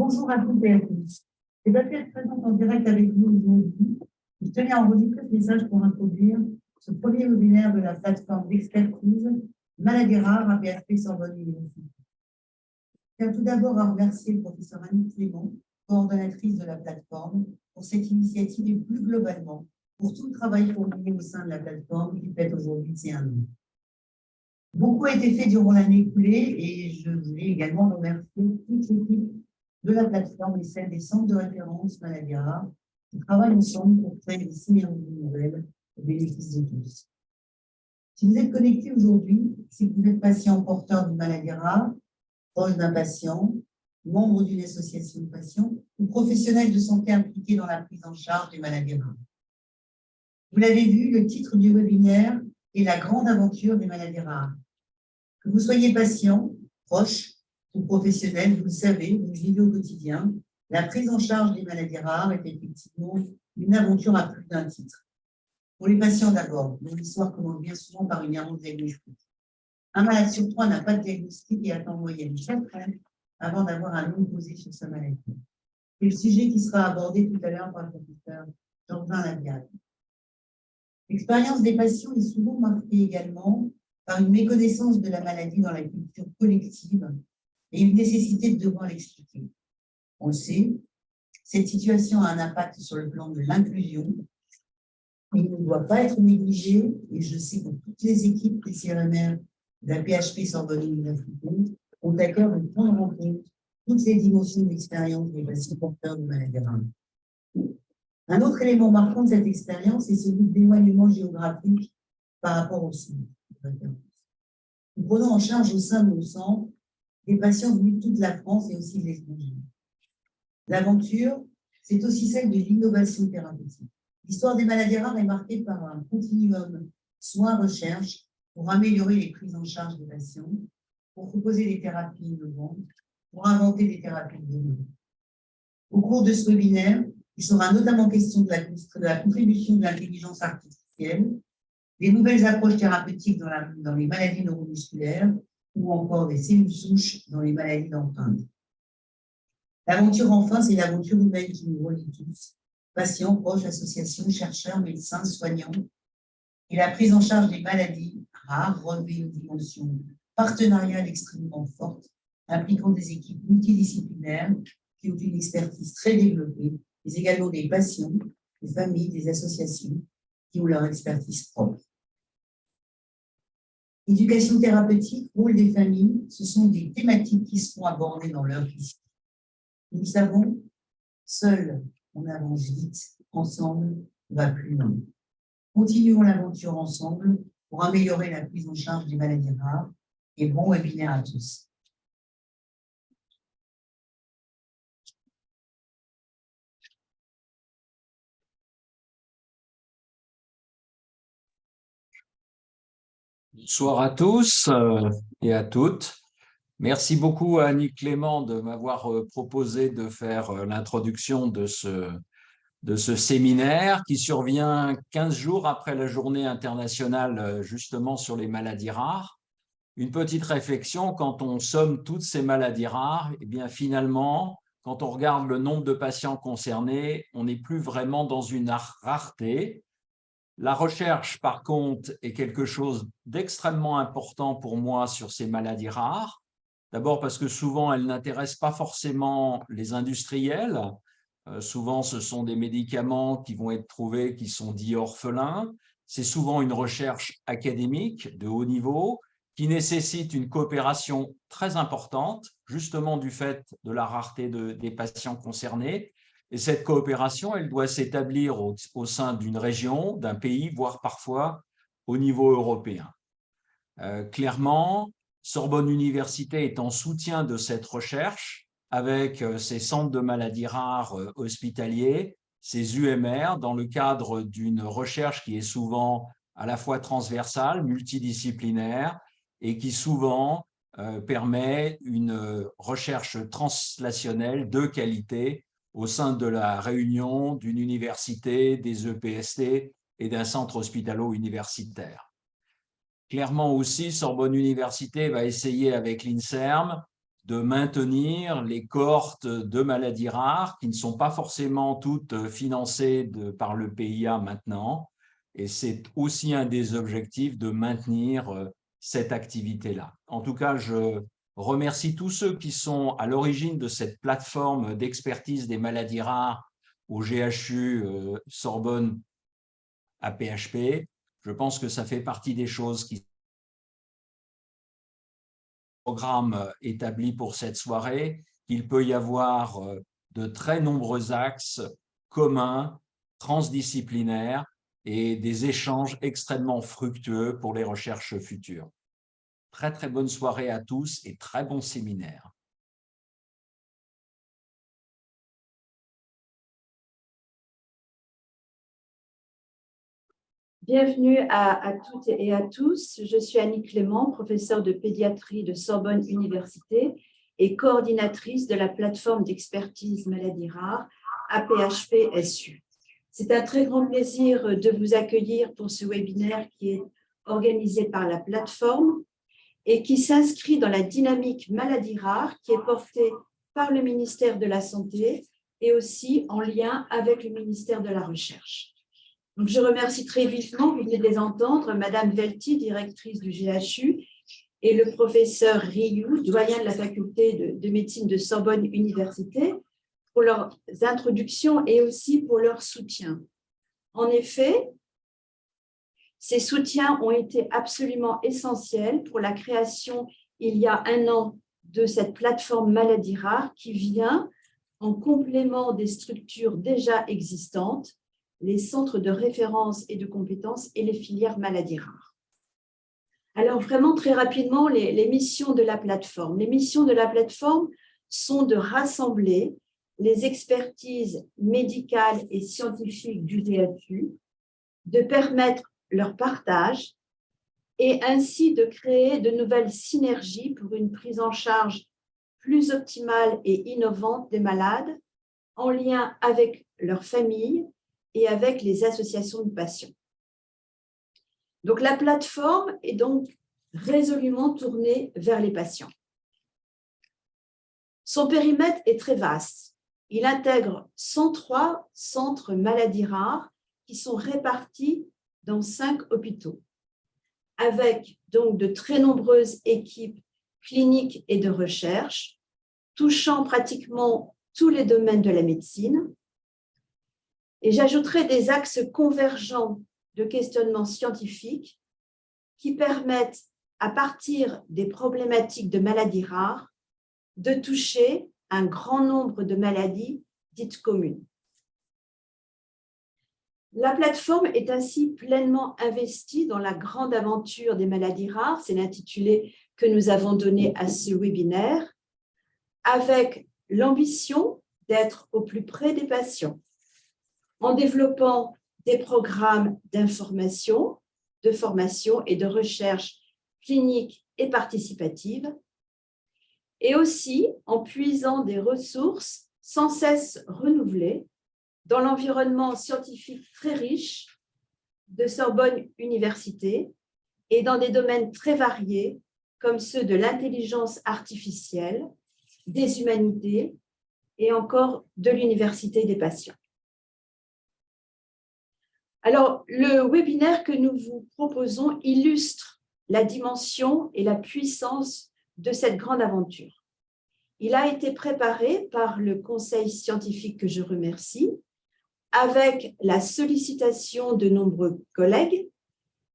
Bonjour à toutes et à tous. J'ai pas pu être présente en direct avec vous aujourd'hui. Je tenais à enregistrer ce message pour introduire ce premier webinaire de la plateforme d'expertise Maladies rares à PHP Sorbonne Université. Je tiens tout d'abord à remercier le professeur Annick Clément, coordonnatrice de la plateforme, pour cette initiative et plus globalement pour tout le travail fourni au sein de la plateforme qui fête aujourd'hui ses 1 an. Beaucoup a été fait durant l'année écoulée et je voulais également remercier toute l'équipe de la plateforme et celle des centres de référence Maladies rares qui travaillent ensemble pour créer des synergies nouvelles au bénéfice de tous. Si vous êtes connecté aujourd'hui, c'est que vous êtes patient porteur d'une maladie rare, proche d'un patient, membre d'une association de patients ou professionnel de santé impliqué dans la prise en charge des maladies rares. Vous l'avez vu, le titre du webinaire est la grande aventure des maladies rares. Que vous soyez patient, proche ou professionnel, vous le savez, vous le vivez au quotidien, la prise en charge des maladies rares est effectivement une aventure à plus d'un titre. Pour les patients d'abord, l'histoire commence bien souvent par une erreur diagnostique. Un malade sur 3 n'a pas de diagnostic et attend en moyenne 4 ans avant d'avoir un nom posé sur sa maladie. C'est le sujet qui sera abordé tout à l'heure par le professeur Jean-Jean Labiade. L'expérience des patients est souvent marquée également par une méconnaissance de la maladie dans la culture collective et une nécessité de devoir l'expliquer. On le sait, cette situation a un impact sur le plan de l'inclusion. Il ne doit pas être négligé, et je sais que toutes les équipes des CRMR de la PHP Sorbonne Université ont à cœur de prendre en compte toutes les dimensions de l'expérience des patients porteurs de maladies rares. Un autre élément marquant de cette expérience est celui de l'éloignement géographique par rapport au sud. Nous prenons en charge au sein de nos centres des patients venus de toute la France et aussi de l'étranger. L'aventure, c'est aussi celle de l'innovation thérapeutique. L'histoire des maladies rares est marquée par un continuum soins-recherche pour améliorer les prises en charge des patients, pour proposer des thérapies innovantes, pour inventer des thérapies de demain. Au cours de ce webinaire, il sera notamment question de la contribution de l'intelligence artificielle, des nouvelles approches thérapeutiques dans les maladies neuromusculaires ou encore des cellules souches dans les maladies d'empreinte. L'aventure, enfin, c'est l'aventure humaine qui nous relie tous, patients, proches, associations, chercheurs, médecins, soignants. Et la prise en charge des maladies rares revêt une dimension partenariale extrêmement forte, impliquant des équipes multidisciplinaires qui ont une expertise très développée, mais également des patients, des familles, des associations qui ont leur expertise propre. Éducation thérapeutique, rôle des familles, ce sont des thématiques qui seront abordées dans leur vie. Nous le savons, seuls, on avance vite, ensemble, on va plus loin. Continuons l'aventure ensemble pour améliorer la prise en charge des maladies rares et bon webinaire à tous. Bonsoir à tous et à toutes. Merci beaucoup à Annick Clément de m'avoir proposé de faire l'introduction de ce séminaire qui survient 15 jours après la journée internationale justement sur les maladies rares. Une petite réflexion, quand on somme toutes ces maladies rares, eh bien finalement, quand on regarde le nombre de patients concernés, on n'est plus vraiment dans une rareté. La recherche, par contre, est quelque chose d'extrêmement important pour moi sur ces maladies rares. D'abord parce que souvent, elles n'intéressent pas forcément les industriels. Souvent, ce sont des médicaments qui vont être trouvés qui sont dits orphelins. C'est souvent une recherche académique de haut niveau qui nécessite une coopération très importante, justement du fait de la rareté des patients concernés. Et cette coopération, elle doit s'établir au sein d'une région, d'un pays, voire parfois au niveau européen. Clairement, Sorbonne Université est en soutien de cette recherche avec ses centres de maladies rares hospitaliers, ses UMR, dans le cadre d'une recherche qui est souvent à la fois transversale, multidisciplinaire, et qui souvent permet une recherche translationnelle de qualité au sein de la réunion d'une université, des EPST et d'un centre hospitalo-universitaire. Clairement aussi, Sorbonne Université va essayer avec l'INSERM de maintenir les cohortes de maladies rares qui ne sont pas forcément toutes financées par le PIA maintenant. Et c'est aussi un des objectifs de maintenir cette activité-là. En tout cas, je remercie tous ceux qui sont à l'origine de cette plateforme d'expertise des maladies rares au GHU Sorbonne à PHP. Je pense que ça fait partie des choses qui programme établi pour cette soirée, qu'il peut y avoir de très nombreux axes communs, transdisciplinaires et des échanges extrêmement fructueux pour les recherches futures. Très, très bonne soirée à tous et très bon séminaire. Bienvenue à toutes et à tous. Je suis Annie Clément, professeure de pédiatrie de Sorbonne Université et coordinatrice de la plateforme d'expertise maladies rares APHP-SU. C'est un très grand plaisir de vous accueillir pour ce webinaire qui est organisé par la plateforme et qui s'inscrit dans la dynamique maladies rares qui est portée par le ministère de la Santé et aussi en lien avec le ministère de la Recherche. Donc, je remercie très vivement, vous venez de les entendre, Madame Velti, directrice du GHU, et le professeur Rioux, doyen de la faculté de médecine de Sorbonne Université, pour leurs introductions et aussi pour leur soutien. En effet, ces soutiens ont été absolument essentiels pour la création, il y a un an, de cette plateforme maladies rares qui vient en complément des structures déjà existantes, les centres de référence et de compétences et les filières maladies rares. Alors vraiment très rapidement, les missions de la plateforme. Les missions de la plateforme sont de rassembler les expertises médicales et scientifiques du GHU, de permettre leur partage et ainsi de créer de nouvelles synergies pour une prise en charge plus optimale et innovante des malades en lien avec leurs familles et avec les associations de patients. Donc, la plateforme est donc résolument tournée vers les patients. Son périmètre est très vaste. Il intègre 103 centres maladies rares qui sont répartis dans 5 hôpitaux, avec donc de très nombreuses équipes cliniques et de recherche, touchant pratiquement tous les domaines de la médecine. Et j'ajouterai des axes convergents de questionnement scientifique qui permettent, à partir des problématiques de maladies rares, de toucher un grand nombre de maladies dites communes. La plateforme est ainsi pleinement investie dans la grande aventure des maladies rares, c'est l'intitulé que nous avons donné à ce webinaire, avec l'ambition d'être au plus près des patients, en développant des programmes d'information, de formation et de recherche clinique et participative, et aussi en puisant des ressources sans cesse renouvelées dans l'environnement scientifique très riche de Sorbonne Université et dans des domaines très variés comme ceux de l'intelligence artificielle, des humanités et encore de l'université des patients. Alors, le webinaire que nous vous proposons illustre la dimension et la puissance de cette grande aventure. Il a été préparé par le conseil scientifique que je remercie, avec la sollicitation de nombreux collègues,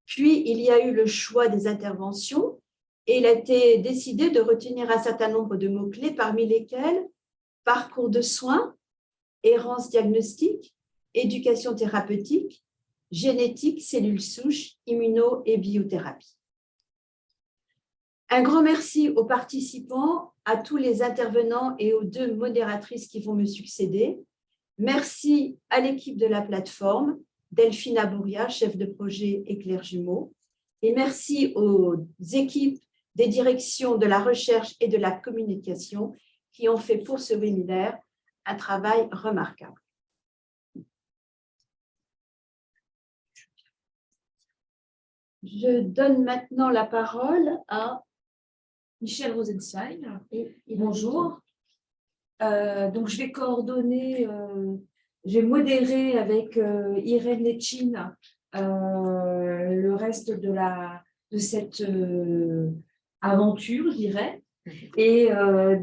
puis il y a eu le choix des interventions et il a été décidé de retenir un certain nombre de mots-clés, parmi lesquels parcours de soins, errance diagnostique, éducation thérapeutique, génétique, cellules souches, immuno et biothérapie. Un grand merci aux participants, à tous les intervenants et aux 2 modératrices qui vont me succéder. Merci à l'équipe de la plateforme, Delphine Abouria, chef de projet et Claire Jumeau. Et merci aux équipes des directions de la recherche et de la communication qui ont fait pour ce webinaire un travail remarquable. Je donne maintenant la parole à Michel Rosenzweig. Bonjour. Donc, je vais coordonner, je vais modérer avec Irène Letchine le reste de cette aventure, je dirais. Et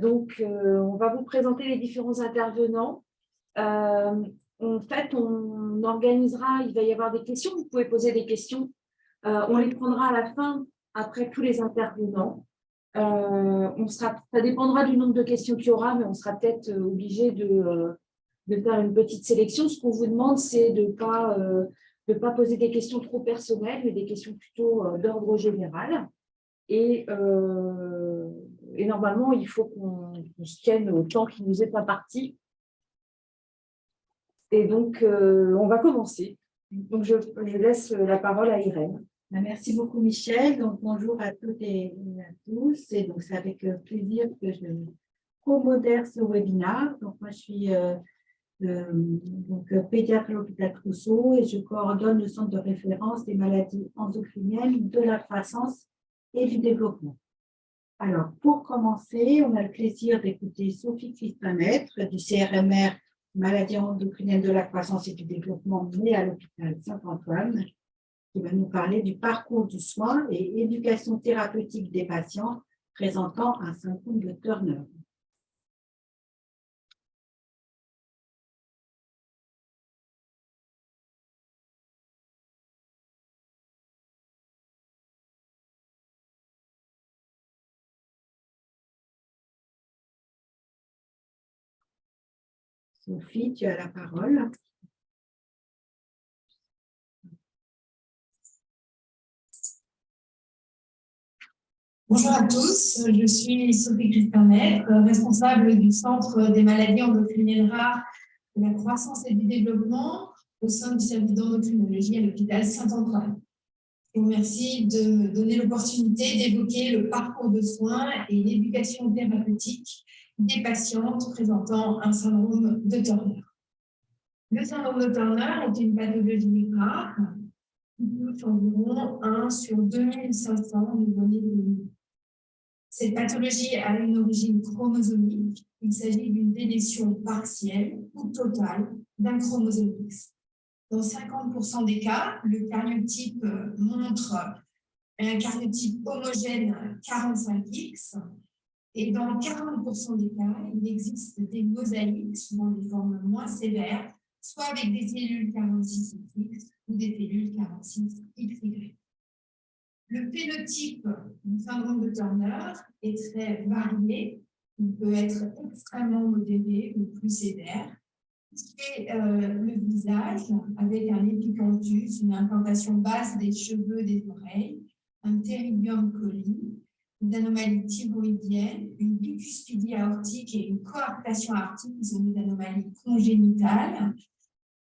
donc, on va vous présenter les différents intervenants. En fait, on organisera, il va y avoir des questions, vous pouvez poser des questions. On les prendra à la fin, après tous les intervenants. Ça dépendra du nombre de questions qu'il y aura, mais on sera peut-être obligé de faire une petite sélection. Ce qu'on vous demande, c'est de ne pas poser des questions trop personnelles, mais des questions plutôt d'ordre général. Et normalement, il faut qu'on se tienne au temps qui nous est imparti. Et donc, on va commencer. Donc, je laisse la parole à Irène. Merci beaucoup, Michel. Donc, bonjour à toutes et à tous. Et donc, c'est avec plaisir que je co-modère ce webinaire. Donc, moi, je suis pédiatre à l'hôpital Trousseau et je coordonne le centre de référence des maladies endocriniennes, de la croissance et du développement. Alors, pour commencer, on a le plaisir d'écouter Sophie Christ-Maître du CRMR maladies endocriniennes de la croissance et du développement née à l'hôpital Saint-Antoine, qui va nous parler du parcours du soin et éducation thérapeutique des patients présentant un syndrome de Turner. Sophie, tu as la parole. Bonjour à tous, je suis Sophie Christ-Maître, responsable du Centre des maladies endocriniennes rares de la croissance et du développement au sein du service d'endocrinologie à l'hôpital Saint-Antoine. Je vous remercie de me donner l'opportunité d'évoquer le parcours de soins et l'éducation thérapeutique des patientes présentant un syndrome de Turner. Le syndrome de Turner est une pathologie rare qui touche environ 1 sur 2500 nouveau-nés de l'humain. Cette pathologie a une origine chromosomique. Il s'agit d'une délétion partielle ou totale d'un chromosome X. Dans 50% des cas, le karyotype montre un karyotype homogène 45X. Et dans 40% des cas, il existe des mosaïques, souvent des formes moins sévères, soit avec des cellules 46X ou des cellules 46XY. Le phénotype du syndrome de Turner est très varié. Il peut être extrêmement modéré ou plus sévère. C'est le visage avec un épicanthus, une implantation basse des cheveux des oreilles, un ptérygium coli, des anomalies thyroïdiennes, une bicuspidie aortique et une coarctation aortique qui sont des anomalies congénitales,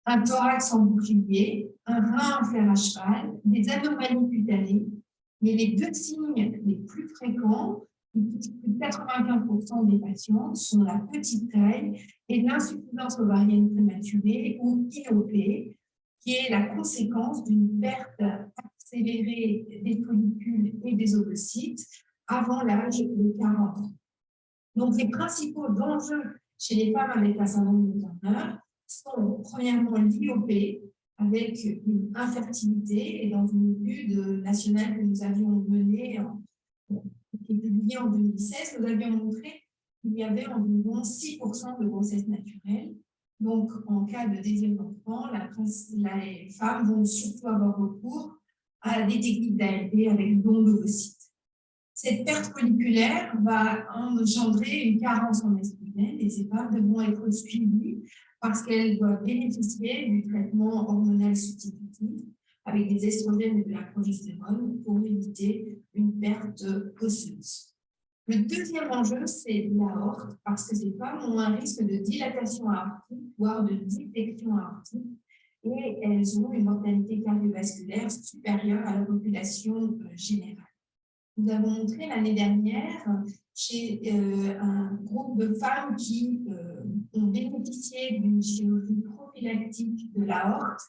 un thorax en bouclier, un rein en fer à cheval, des anomalies cutanées. Mais les deux signes les plus fréquents, qui touchent plus de 95% des patients, sont la petite taille et l'insuffisance ovarienne prématurée ou IOP, qui est la conséquence d'une perte accélérée des follicules et des ovocytes avant l'âge de 40 ans. Donc, les principaux enjeux chez les femmes avec un syndrome de Turner sont premièrement l'IOP, avec une infertilité, et dans une étude nationale que nous avions menée, qui est publiée en 2016, nous avions montré qu'il y avait environ 6% de grossesse naturelle. Donc, en cas de désir d'enfant, les femmes vont surtout avoir recours à des techniques d'ALP avec don d'ovocytes. Cette perte folliculaire va engendrer une carence en estrogène et ces femmes devront être suivies parce qu'elles doivent bénéficier du traitement hormonal substitutif avec des estrogènes et de la progestérone pour éviter une perte osseuse. Le deuxième enjeu, c'est l'aorte, parce que ces femmes ont un risque de dilatation aortique, voire de dissection aortique, et elles ont une mortalité cardiovasculaire supérieure à la population générale. Nous avons montré l'année dernière chez un groupe de femmes qui ont bénéficié d'une chirurgie prophylactique de l'aorte,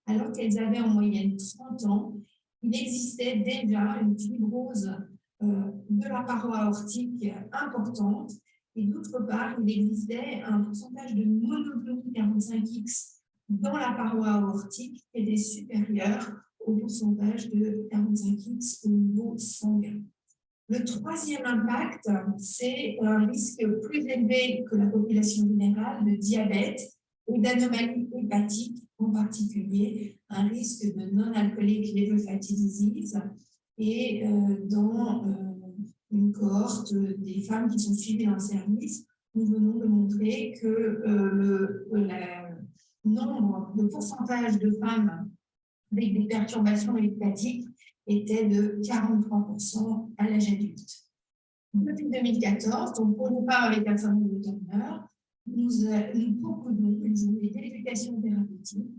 alors qu'elles avaient en moyenne 30 ans, il existait déjà une fibrose de la paroi aortique importante. Et d'autre part, il existait un pourcentage de monoglobuline 45X dans la paroi aortique qui était supérieur au pourcentage de 45X au niveau sanguin. Le troisième impact, c'est un risque plus élevé que la population générale de diabète et d'anomalies hépatiques, en particulier un risque de non-alcoolique liver fatty disease et dans une cohorte des femmes qui sont suivies dans le service, nous venons de montrer que le pourcentage de femmes avec des perturbations hépatiques était de 43% à l'âge adulte. Depuis 2014, donc pour nous part avec la famille de Turner, nous proposons une journée d'éducation thérapeutique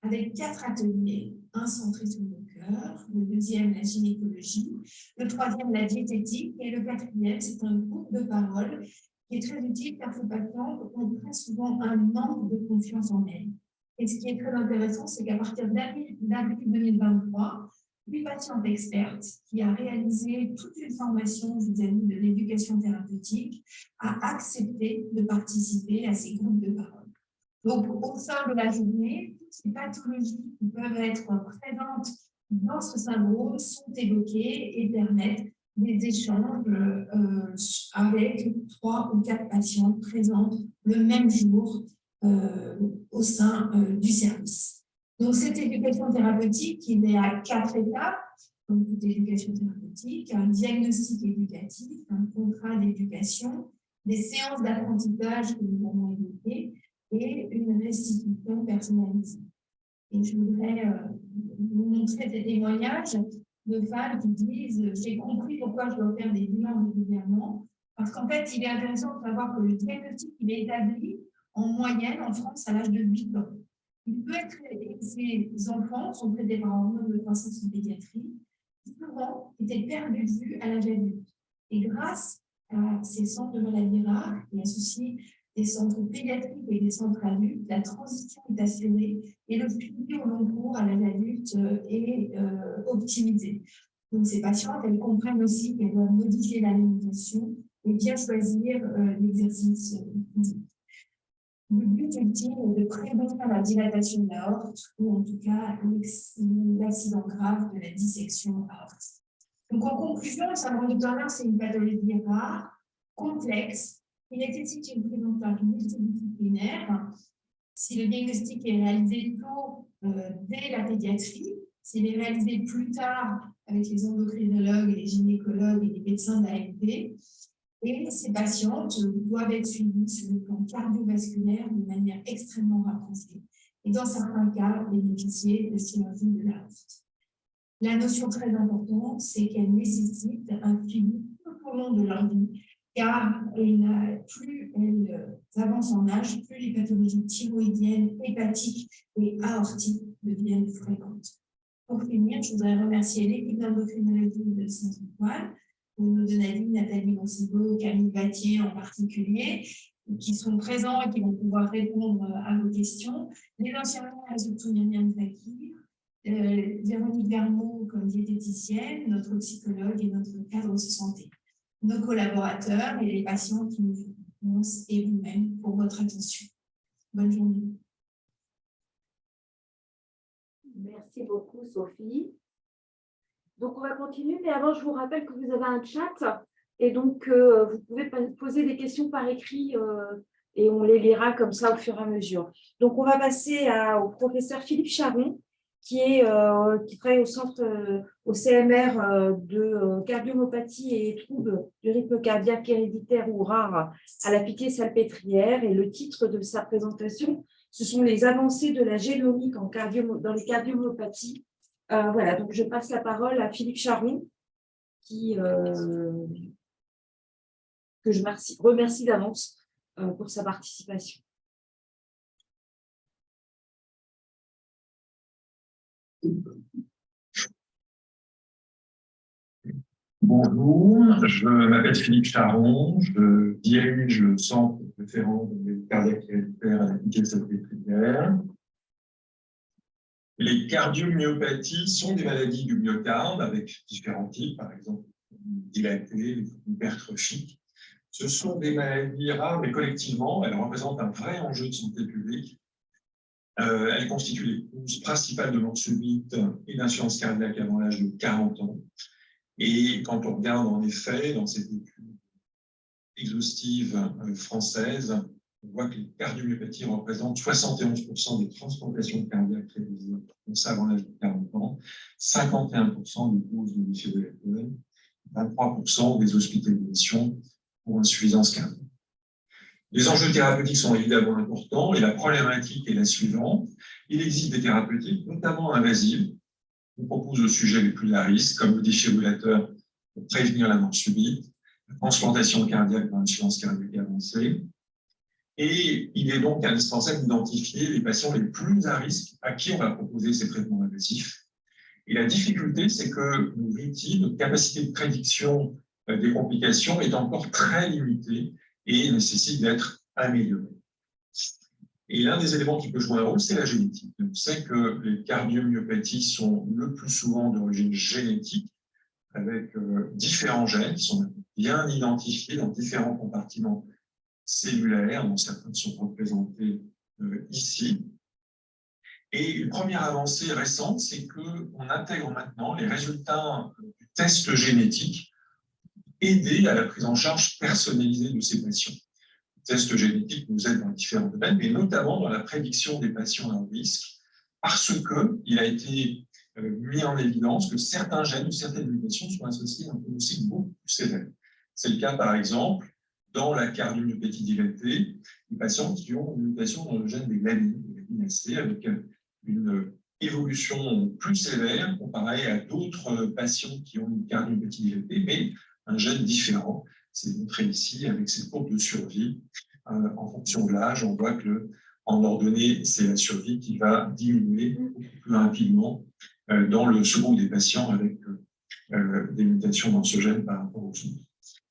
avec 4 ateliers, un centré sur le cœur, le deuxième la gynécologie, le troisième la diététique et le quatrième c'est un groupe de parole qui est très utile car ces patients ont très souvent un manque de confiance en elles. Et ce qui est très intéressant, c'est qu'à partir d'avril 2023, une patiente experte qui a réalisé toute une formation vis-à-vis de l'éducation thérapeutique a accepté de participer à ces groupes de parole. Donc, au sein de la journée, toutes ces pathologies qui peuvent être présentes dans ce syndrome sont évoquées et permettent des échanges avec 3 ou 4 patients présentes le même jour au sein du service. Donc, cette éducation thérapeutique, il est à 4 étapes, comme toute éducation thérapeutique, un diagnostic éducatif, un contrat d'éducation, des séances d'apprentissage que nous avons évoquées et une restitution personnalisée. Et je voudrais vous montrer des témoignages de femmes qui disent « J'ai compris pourquoi je dois faire des bilans régulièrement ». Parce qu'en fait, il est intéressant de savoir que le diagnostic il est établi en moyenne en France à l'âge de 8 ans. Il peut être, ces enfants sont traités par hormones de croissance en pédiatrie, qui souvent étaient perdus de vue à l'âge adulte. Et grâce à ces centres de maladies rares, et associés des centres pédiatriques et des centres adultes, la transition est assurée et le suivi au long cours à l'âge adulte est optimisé. Donc, ces patientes, elles comprennent aussi qu'elles doivent modifier l'alimentation et bien choisir l'exercice physique. Le but ultime est de prévenir la dilatation de l'aorte ou en tout cas l'accident grave de la dissection aortique. Donc, en conclusion, le syndrome de Turner, c'est une pathologie rare, complexe, qui nécessite une prise en charge multidisciplinaire. Si le diagnostic est réalisé tôt dès la pédiatrie, s'il est réalisé plus tard avec les endocrinologues, les gynécologues et les médecins d'AMP, et ces patientes doivent être suivies sur le plan cardiovasculaire de manière extrêmement rapprochée et dans certains cas bénéficier de chirurgie de l'aorte. La notion très importante, c'est qu'elle nécessite un suivi tout au long de leur vie, car plus elles avancent en âge, plus les pathologies thyroïdiennes, hépatiques et aortiques deviennent fréquentes. Pour finir, je voudrais remercier l'équipe d'endocrinologie de Saint-Antoine, Bruno Donadi, Nathalie Monsigo, Camille Battier en particulier, qui sont présents et qui vont pouvoir répondre à vos questions. Les infirmières, surtout Myriam Zakir, Véronique Vermeau comme diététicienne, notre psychologue et notre cadre de santé, nos collaborateurs et les patients qui nous font confiance et vous-même pour votre attention. Bonne journée. Merci beaucoup, Sophie. Donc, on va continuer, mais avant, je vous rappelle que vous avez un chat et donc vous pouvez poser des questions par écrit et on les lira comme ça au fur et à mesure. Donc, on va passer au professeur Philippe Charon qui travaille au centre, au CMR de cardiomyopathie et troubles du rythme cardiaque héréditaire ou rare à la Pitié-Salpêtrière. Et le titre de sa présentation, ce sont les avancées de la génomique dans les cardiomyopathies. Voilà, donc je passe la parole à Philippe Charon, que je remercie d'avance pour sa participation. Bonjour, je m'appelle Philippe Charon, je dirige le centre référent de cardiaque héréditaire à la Pitié-Salpêtrière. Les cardiomyopathies sont des maladies du myocarde avec différents types, par exemple dilatée, hypertrophique. Ce sont des maladies rares, mais collectivement, elles représentent un vrai enjeu de santé publique. Elles constituent les causes principales de mort subite et d'insuffisance cardiaque avant l'âge de 40 ans. Et quand on regarde en effet dans cette étude exhaustive française, on voit que les cardiomyopathies représentent 71% des transplantations cardiaques réalisées avant l'âge de 40 ans, 51% des causes de défibrillateur, 23% des hospitalisations pour insuffisance cardiaque. Les enjeux thérapeutiques sont évidemment importants et la problématique est la suivante. Il existe des thérapeutiques, notamment invasives, qu'on propose aux sujets les plus à risque, comme le défibrillateur pour prévenir la mort subite, la transplantation cardiaque dans l'insuffisance cardiaque avancée. Et il est donc indispensable d'identifier les patients les plus à risque à qui on va proposer ces traitements invasifs. Et la difficulté, c'est que nos outils, notre capacité de prédiction des complications est encore très limitée et nécessite d'être améliorée. Et l'un des éléments qui peut jouer un rôle, c'est la génétique. On sait que les cardiomyopathies sont le plus souvent d'origine génétique, avec différents gènes qui sont bien identifiés dans différents compartiments cellulaires, dont certains sont représentés ici. Et une première avancée récente, c'est qu'on intègre maintenant les résultats du test génétique aider à la prise en charge personnalisée de ces patients. Le test génétique nous aide dans différents domaines, mais notamment dans la prédiction des patients à risque, parce qu'il a été mis en évidence que certains gènes ou certaines mutations sont associées à un pronostic beaucoup plus sévère. C'est le cas, par exemple, dans la cardiomyopathie dilatée, des patients qui ont une mutation dans le gène des glanines, AC, avec une évolution plus sévère comparée à d'autres patients qui ont une cardiomyopathie dilatée, mais un gène différent. C'est montré ici avec ces courbes de survie. En fonction de l'âge, on voit que en ordonnée, c'est la survie qui va diminuer beaucoup plus rapidement dans le second des patients avec des mutations dans ce gène par rapport aux autres.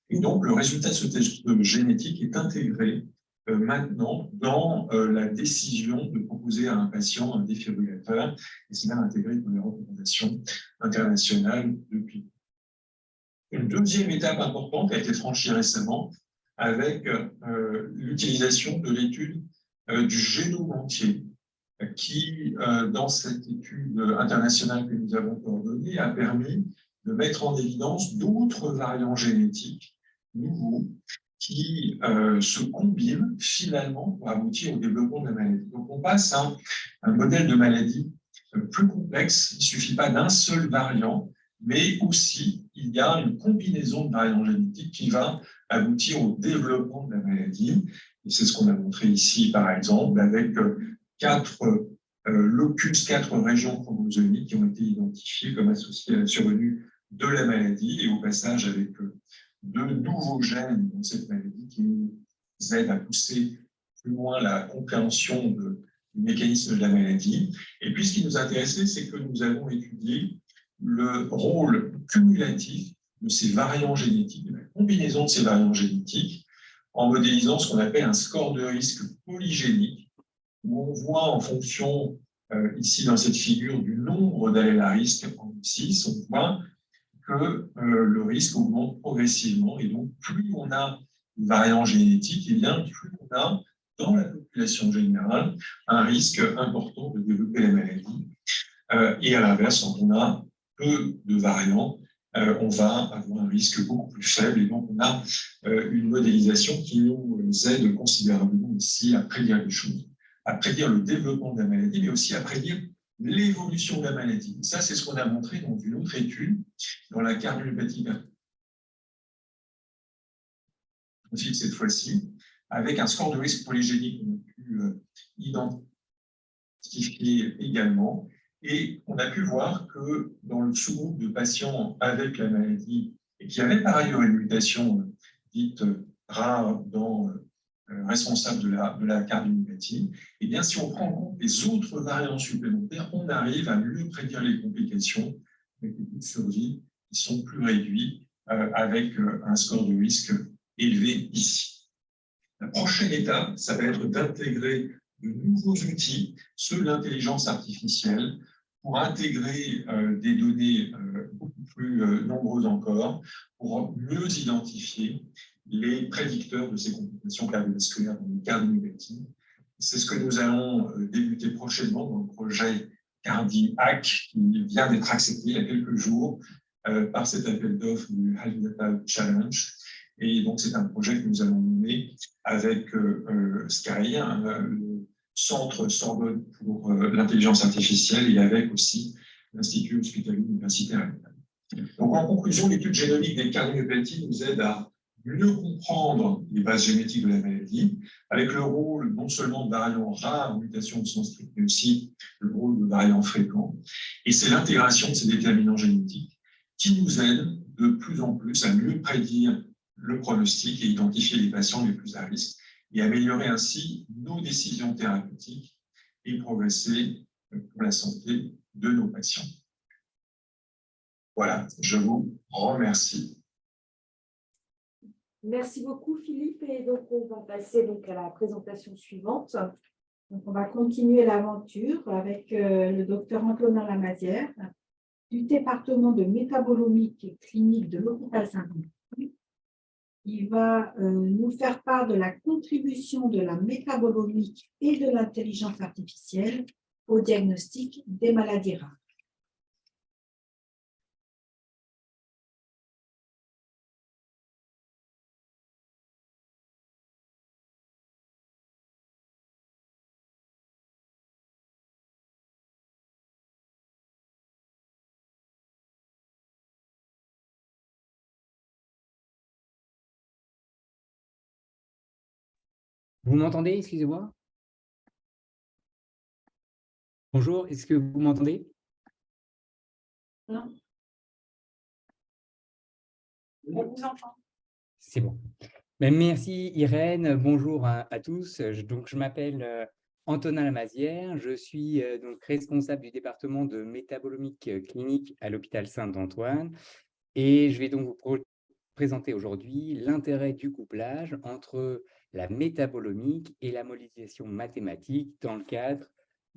Et donc, le résultat de ce test génétique est intégré maintenant dans la décision de proposer à un patient un défibrillateur, et c'est même intégré dans les recommandations internationales depuis. Une deuxième étape importante a été franchie récemment avec l'utilisation de l'étude du génome entier, qui, dans cette étude internationale que nous avons coordonnée, a permis de mettre en évidence d'autres variants génétiques nouveaux qui se combinent finalement pour aboutir au développement de la maladie. Donc on passe à un modèle de maladie plus complexe. Il ne suffit pas d'un seul variant, mais aussi il y a une combinaison de variants génétiques qui va aboutir au développement de la maladie. Et c'est ce qu'on a montré ici, par exemple, avec 4 locus, 4 régions chromosomiques qui ont été identifiées comme associées à la survenue de la maladie, et au passage avec 2 nouveaux gènes dans cette maladie qui nous aident à pousser plus loin la compréhension du mécanisme de la maladie. Et puis, ce qui nous intéressait, c'est que nous avons étudié le rôle cumulatif de ces variants génétiques, de la combinaison de ces variants génétiques, en modélisant ce qu'on appelle un score de risque polygénique, où on voit en fonction, ici dans cette figure, du nombre d'allèles à risque en 6, on voit que le risque augmente progressivement. Et donc, plus on a de variants génétiques, et bien plus on a, dans la population générale, un risque important de développer la maladie. Et à l'inverse, quand on a peu de variants, on va avoir un risque beaucoup plus faible. Et donc, on a une modélisation qui nous aide considérablement ici à prédire les choses, à prédire le développement de la maladie, mais aussi à prédire l'évolution de la maladie. Et ça, c'est ce qu'on a montré dans une autre étude, dans la cardiomyopathie cette fois-ci, avec un score de risque polygénique qu'on a pu identifier également. Et on a pu voir que dans le sous-groupe de patients avec la maladie, et qui avaient par ailleurs une mutation dite rare responsable de la cardiomyopathie, et bien si on prend en compte les autres variants supplémentaires, on arrive à mieux prédire les complications avec des taux de survie qui sont plus réduits avec un score de risque élevé ici. La prochaine étape, ça va être d'intégrer de nouveaux outils, ceux de l'intelligence artificielle, pour intégrer des données beaucoup plus nombreuses encore, pour mieux identifier les prédicteurs de ces complications cardiovasculaires dans le cardiomyopathie. C'est ce que nous allons débuter prochainement dans le projet CardiHack qui vient d'être accepté il y a quelques jours par cet appel d'offres du Health Data Challenge. Et donc, c'est un projet que nous allons mener avec Sky, le Centre Sorbonne pour l'intelligence artificielle, et avec aussi l'Institut hospitalier universitaire. Donc, en conclusion, l'étude génomique des cardiomyopathies nous aide à mieux comprendre les bases génétiques de la maladie, avec le rôle non seulement de variants rares, mutations de sens strict, mais aussi le rôle de variants fréquents. Et c'est l'intégration de ces déterminants génétiques qui nous aide de plus en plus à mieux prédire le pronostic et identifier les patients les plus à risque, et améliorer ainsi nos décisions thérapeutiques et progresser pour la santé de nos patients. Voilà, je vous remercie. Merci beaucoup, Philippe. Et donc, on va passer donc à la présentation suivante. Donc, on va continuer l'aventure avec le docteur Antonin Lamazière du département de métabolomique clinique de l'hôpital Saint-Denis. Il va nous faire part de la contribution de la métabolomique et de l'intelligence artificielle au diagnostic des maladies rares. Vous m'entendez, excusez-moi? Bonjour, est-ce que vous m'entendez? Non. On vous entend. C'est bon. Ben, merci Irène, bonjour à tous. Donc, je m'appelle Antonin Lamazière, je suis donc responsable du département de métabolomique clinique à l'hôpital Saint-Antoine et je vais donc vous présenter aujourd'hui l'intérêt du couplage entre la métabolomique et la modélisation mathématique dans le cadre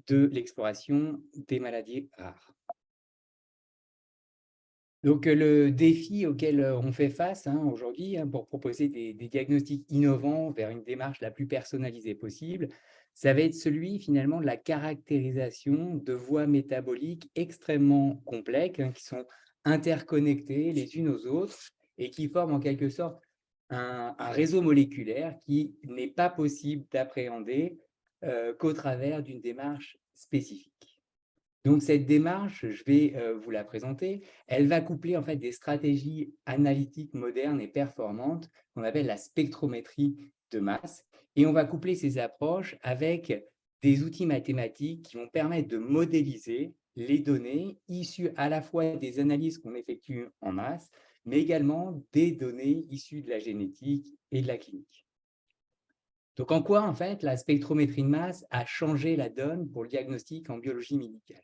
de l'exploration des maladies rares. Donc, le défi auquel on fait face aujourd'hui pour proposer des diagnostics innovants vers une démarche la plus personnalisée possible, ça va être celui finalement de la caractérisation de voies métaboliques extrêmement complexes qui sont interconnectées les unes aux autres et qui forment en quelque sorte un réseau moléculaire qui n'est pas possible d'appréhender qu'au travers d'une démarche spécifique. Donc, cette démarche, je vais vous la présenter. Elle va coupler en fait des stratégies analytiques modernes et performantes qu'on appelle la spectrométrie de masse. Et on va coupler ces approches avec des outils mathématiques qui vont permettre de modéliser les données issues à la fois des analyses qu'on effectue en masse, mais également des données issues de la génétique et de la clinique. Donc, en quoi, en fait, la spectrométrie de masse a changé la donne pour le diagnostic en biologie médicale?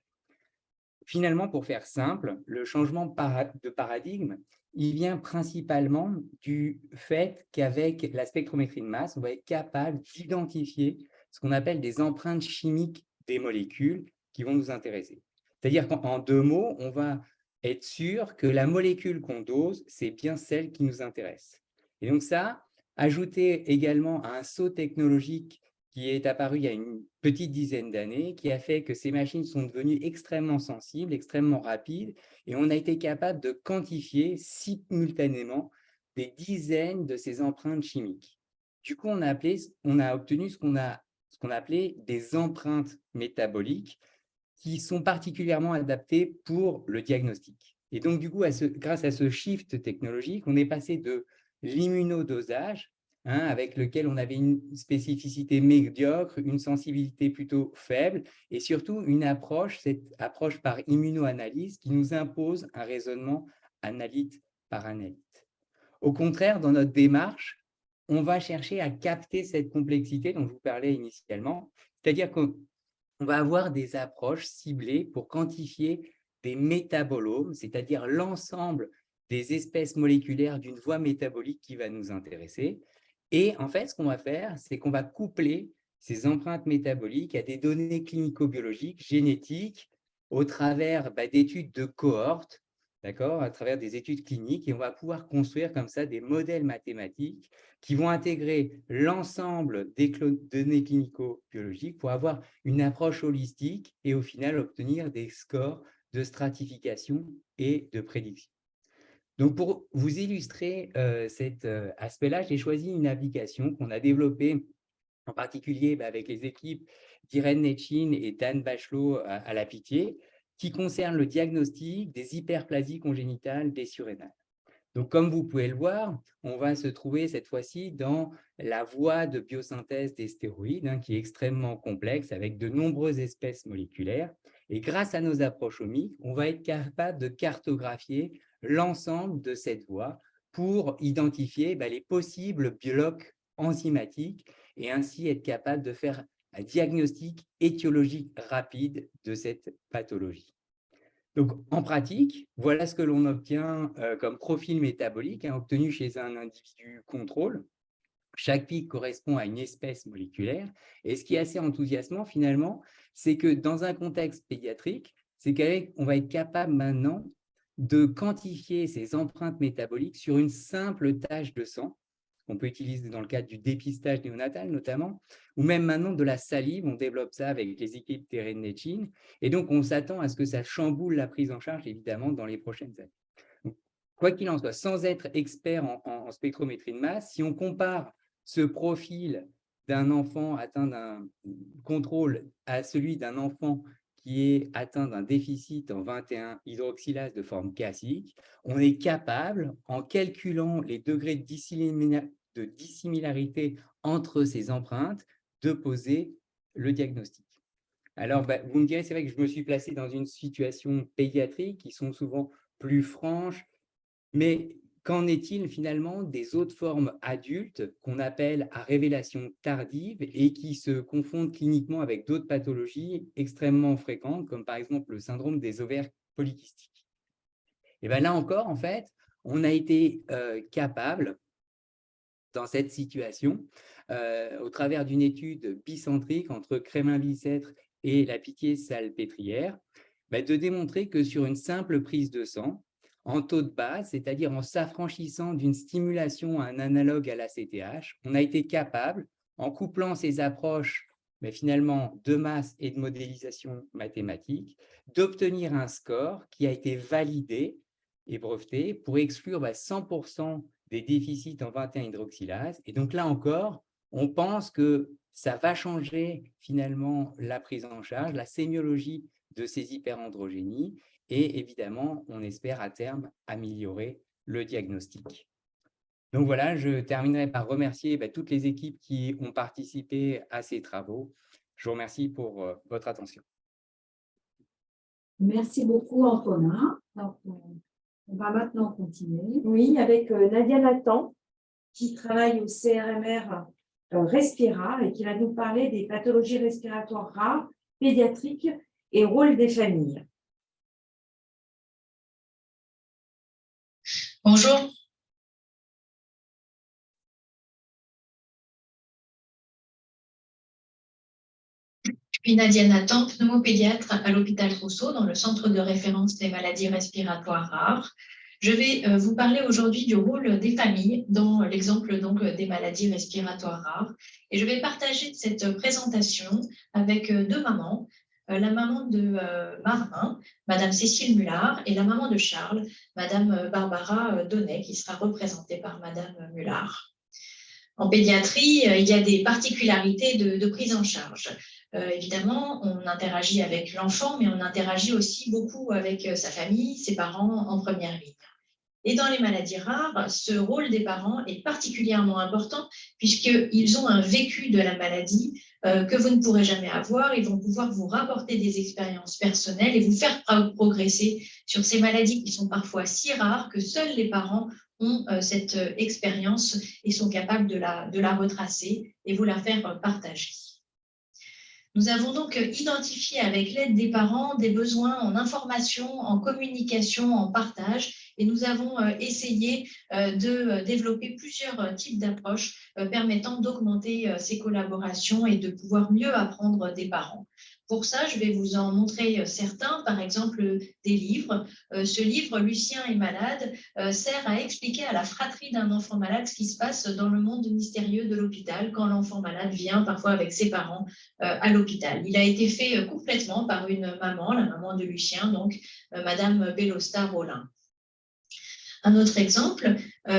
Finalement, pour faire simple, le changement de paradigme, il vient principalement du fait qu'avec la spectrométrie de masse, on va être capable d'identifier ce qu'on appelle des empreintes chimiques des molécules qui vont nous intéresser. C'est-à-dire qu'en deux mots, on va être sûr que la molécule qu'on dose, c'est bien celle qui nous intéresse. Et donc ça, ajouté également à un saut technologique qui est apparu il y a une petite dizaine d'années, qui a fait que ces machines sont devenues extrêmement sensibles, extrêmement rapides, et on a été capable de quantifier simultanément des dizaines de ces empreintes chimiques. Du coup, on a obtenu ce qu'on a appelé des empreintes métaboliques qui sont particulièrement adaptées pour le diagnostic. Et donc, du coup, grâce à ce shift technologique, on est passé de l'immunodosage, avec lequel on avait une spécificité médiocre, une sensibilité plutôt faible et surtout cette approche par immunoanalyse qui nous impose un raisonnement analyte par analyte. Au contraire, dans notre démarche, on va chercher à capter cette complexité dont je vous parlais initialement, c'est-à-dire qu'on va avoir des approches ciblées pour quantifier des métabolomes, c'est-à-dire l'ensemble des espèces moléculaires d'une voie métabolique qui va nous intéresser. Et en fait, ce qu'on va faire, c'est qu'on va coupler ces empreintes métaboliques à des données clinico-biologiques, génétiques, au travers d'études de cohorte, d'accord, à travers des études cliniques, et on va pouvoir construire comme ça des modèles mathématiques qui vont intégrer l'ensemble des données clinico-biologiques pour avoir une approche holistique et au final obtenir des scores de stratification et de prédiction. Donc, pour vous illustrer cet aspect-là, j'ai choisi une application qu'on a développée en particulier avec les équipes d'Irène Netchin et d'Anne Bachelot à la Pitié, qui concerne le diagnostic des hyperplasies congénitales des surrénales. Donc, comme vous pouvez le voir, on va se trouver cette fois-ci dans la voie de biosynthèse des stéroïdes, qui est extrêmement complexe, avec de nombreuses espèces moléculaires. Et grâce à nos approches omiques, on va être capable de cartographier l'ensemble de cette voie pour identifier les possibles blocs enzymatiques et ainsi être capable de faire un diagnostic étiologique rapide de cette pathologie. Donc, en pratique, voilà ce que l'on obtient comme profil métabolique obtenu chez un individu contrôle. Chaque pic correspond à une espèce moléculaire. Et ce qui est assez enthousiasmant, finalement, c'est que dans un contexte pédiatrique, c'est qu'on va être capable maintenant de quantifier ces empreintes métaboliques sur une simple tache de sang, qu'on peut utiliser dans le cadre du dépistage néonatal notamment, ou même maintenant de la salive. On développe ça avec les équipes d'Irène Netchin. Et donc, on s'attend à ce que ça chamboule la prise en charge, évidemment, dans les prochaines années. Donc, quoi qu'il en soit, sans être expert en spectrométrie de masse, si on compare ce profil d'un enfant atteint d'un contrôle à celui d'un enfant qui est atteint d'un déficit en 21-hydroxylase de forme classique, on est capable, en calculant les degrés de dissimilarité entre ces empreintes, de poser le diagnostic. Alors, vous me direz, c'est vrai que je me suis placé dans une situation pédiatrique qui sont souvent plus franches, mais qu'en est-il finalement des autres formes adultes qu'on appelle à révélation tardive et qui se confondent cliniquement avec d'autres pathologies extrêmement fréquentes, comme par exemple le syndrome des ovaires polykystiques? Et bien là encore, en fait, on a été capable, dans cette situation, au travers d'une étude bicentrique entre Crémin-Bicêtre et la Pitié-Salpêtrière, de démontrer que sur une simple prise de sang, en taux de base, c'est-à-dire en s'affranchissant d'une stimulation à un analogue à l'ACTH, on a été capable, en couplant ces approches finalement de masse et de modélisation mathématique, d'obtenir un score qui a été validé et breveté pour exclure 100% des déficits en 21-hydroxylase. Et donc là encore, on pense que ça va changer finalement la prise en charge, la sémiologie de ces hyperandrogénies, et évidemment, on espère à terme améliorer le diagnostic. Donc voilà, je terminerai par remercier toutes les équipes qui ont participé à ces travaux. Je vous remercie pour votre attention. Merci beaucoup, Antonin. Donc, on va maintenant continuer. Oui, avec Nadia Nathan, qui travaille au CRMR Respira et qui va nous parler des pathologies respiratoires rares, pédiatriques et rôle des familles. Bonjour. Je suis Nadia Nathan, pneumopédiatre à l'hôpital Trousseau, dans le centre de référence des maladies respiratoires rares. Je vais vous parler aujourd'hui du rôle des familles dans l'exemple des maladies respiratoires rares. Et je vais partager cette présentation avec deux mamans. La maman de Marin, Madame Cécile Mullard, et la maman de Charles, Madame Barbara Donnet, qui sera représentée par Madame Mullard. En pédiatrie, il y a des particularités de prise en charge. Évidemment, on interagit avec l'enfant, mais on interagit aussi beaucoup avec sa famille, ses parents en première ligne. Et dans les maladies rares, ce rôle des parents est particulièrement important puisqu'ils ont un vécu de la maladie que vous ne pourrez jamais avoir. Ils vont pouvoir vous rapporter des expériences personnelles et vous faire progresser sur ces maladies qui sont parfois si rares que seuls les parents ont cette expérience et sont capables de la retracer et vous la faire partager. Nous avons donc identifié avec l'aide des parents des besoins en information, en communication, en partage. Et nous avons essayé de développer plusieurs types d'approches permettant d'augmenter ces collaborations et de pouvoir mieux apprendre des parents. Pour ça, je vais vous en montrer certains, par exemple des livres. Ce livre, Lucien est malade, sert à expliquer à la fratrie d'un enfant malade ce qui se passe dans le monde mystérieux de l'hôpital quand l'enfant malade vient parfois avec ses parents à l'hôpital. Il a été fait complètement par une maman, la maman de Lucien, donc Madame Belosta Rollin. Un autre exemple,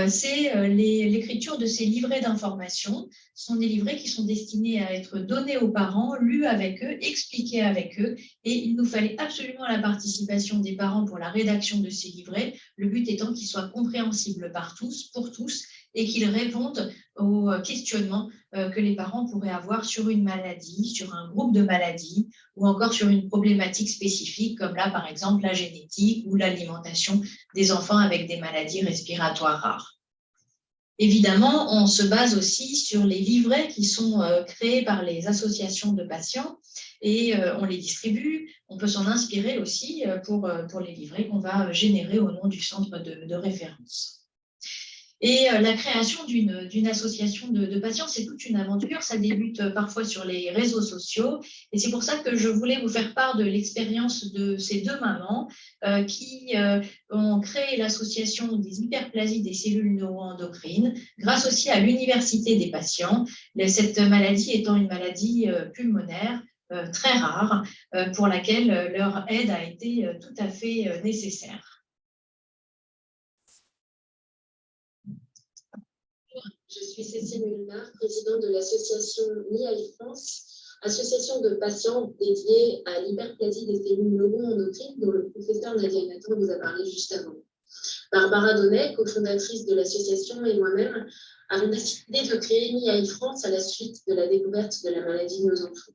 c'est l'écriture de ces livrets d'information. Ce sont des livrets qui sont destinés à être donnés aux parents, lus avec eux, expliqués avec eux. Et il nous fallait absolument la participation des parents pour la rédaction de ces livrets, le but étant qu'ils soient compréhensibles par tous, pour tous, et qu'ils répondent aux questionnements que les parents pourraient avoir sur une maladie, sur un groupe de maladies, ou encore sur une problématique spécifique, comme là, par exemple, la génétique ou l'alimentation des enfants avec des maladies respiratoires rares. Évidemment, on se base aussi sur les livrets qui sont créés par les associations de patients et on les distribue. On peut s'en inspirer aussi pour les livrets qu'on va générer au nom du centre de référence. Et la création d'une association de patients, c'est toute une aventure. Ça débute parfois sur les réseaux sociaux. Et c'est pour ça que je voulais vous faire part de l'expérience de ces deux mamans qui ont créé l'association des hyperplasies des cellules neuroendocrines, grâce aussi à l'université des patients. Cette maladie étant une maladie pulmonaire très rare, pour laquelle leur aide a été tout à fait nécessaire. Je suis Cécile Mulnard, présidente de l'association NIAI France, association de patients dédiée à l'hyperplasie des cellules neuroendocrines dont le professeur Nadia Nathan vous a parlé juste avant. Barbara Donnet, cofondatrice de l'association, et moi-même avons décidé de créer NIAI France à la suite de la découverte de la maladie de nos enfants.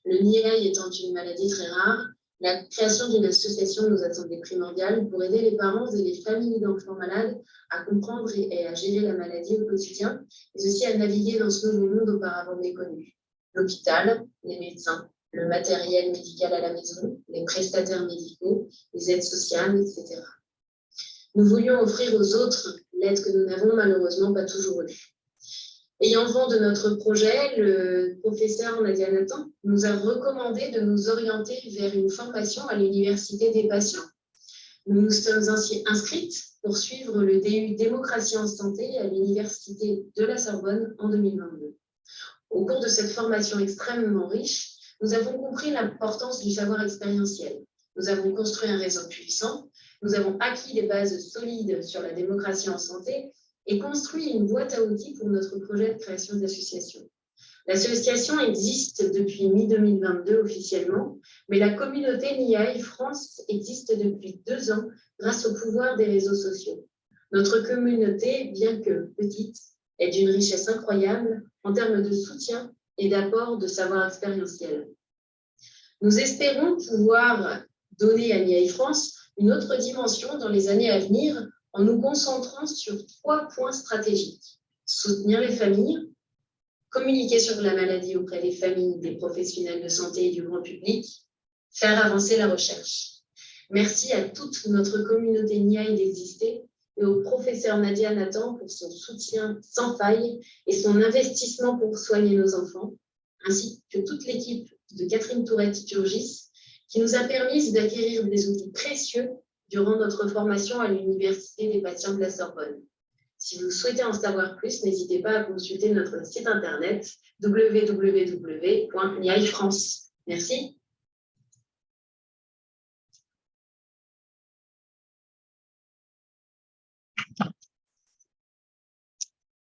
Le NIAI étant une maladie très rare, la création d'une association nous a semblé primordiale pour aider les parents et les familles d'enfants malades à comprendre et à gérer la maladie au quotidien, mais aussi à naviguer dans ce nouveau monde auparavant méconnu. L'hôpital, les médecins, le matériel médical à la maison, les prestataires médicaux, les aides sociales, etc. Nous voulions offrir aux autres l'aide que nous n'avons malheureusement pas toujours eue. Ayant vent de notre projet, le professeur Nadia Nathan nous a recommandé de nous orienter vers une formation à l'université des patients. Nous nous sommes ainsi inscrites pour suivre le DU Démocratie en santé à l'université de la Sorbonne en 2022. Au cours de cette formation extrêmement riche, nous avons compris l'importance du savoir expérientiel. Nous avons construit un réseau puissant, nous avons acquis des bases solides sur la démocratie en santé et construit une boîte à outils pour notre projet de création d'association. L'association existe depuis mi-2022 officiellement, mais la communauté NIAI France existe depuis 2 ans grâce au pouvoir des réseaux sociaux. Notre communauté, bien que petite, est d'une richesse incroyable en termes de soutien et d'apport de savoir expérientiel. Nous espérons pouvoir donner à NIAI France une autre dimension dans les années à venir en nous concentrant sur 3 points stratégiques. Soutenir les familles, communiquer sur la maladie auprès des familles, des professionnels de santé et du grand public, faire avancer la recherche. Merci à toute notre communauté NIAI d'exister et au professeur Nadia Nathan pour son soutien sans faille et son investissement pour soigner nos enfants, ainsi que toute l'équipe de Catherine Tourette-Turgis qui nous a permis d'acquérir des outils précieux durant notre formation à l'Université des patients de la Sorbonne. Si vous souhaitez en savoir plus, n'hésitez pas à consulter notre site internet www.niaifrance. Merci.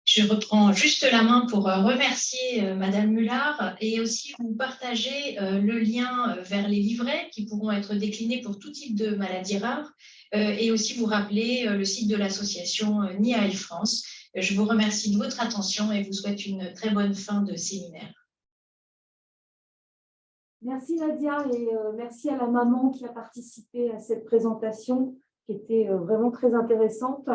Je reprends juste la main pour remercier Madame Mullard et aussi vous partager le lien vers les livrets qui pourront être déclinés pour tout type de maladies rares et aussi vous rappeler le site de l'association NIAI France. Je vous remercie de votre attention et vous souhaite une très bonne fin de séminaire. Merci Nadia et merci à la maman qui a participé à cette présentation qui était vraiment très intéressante.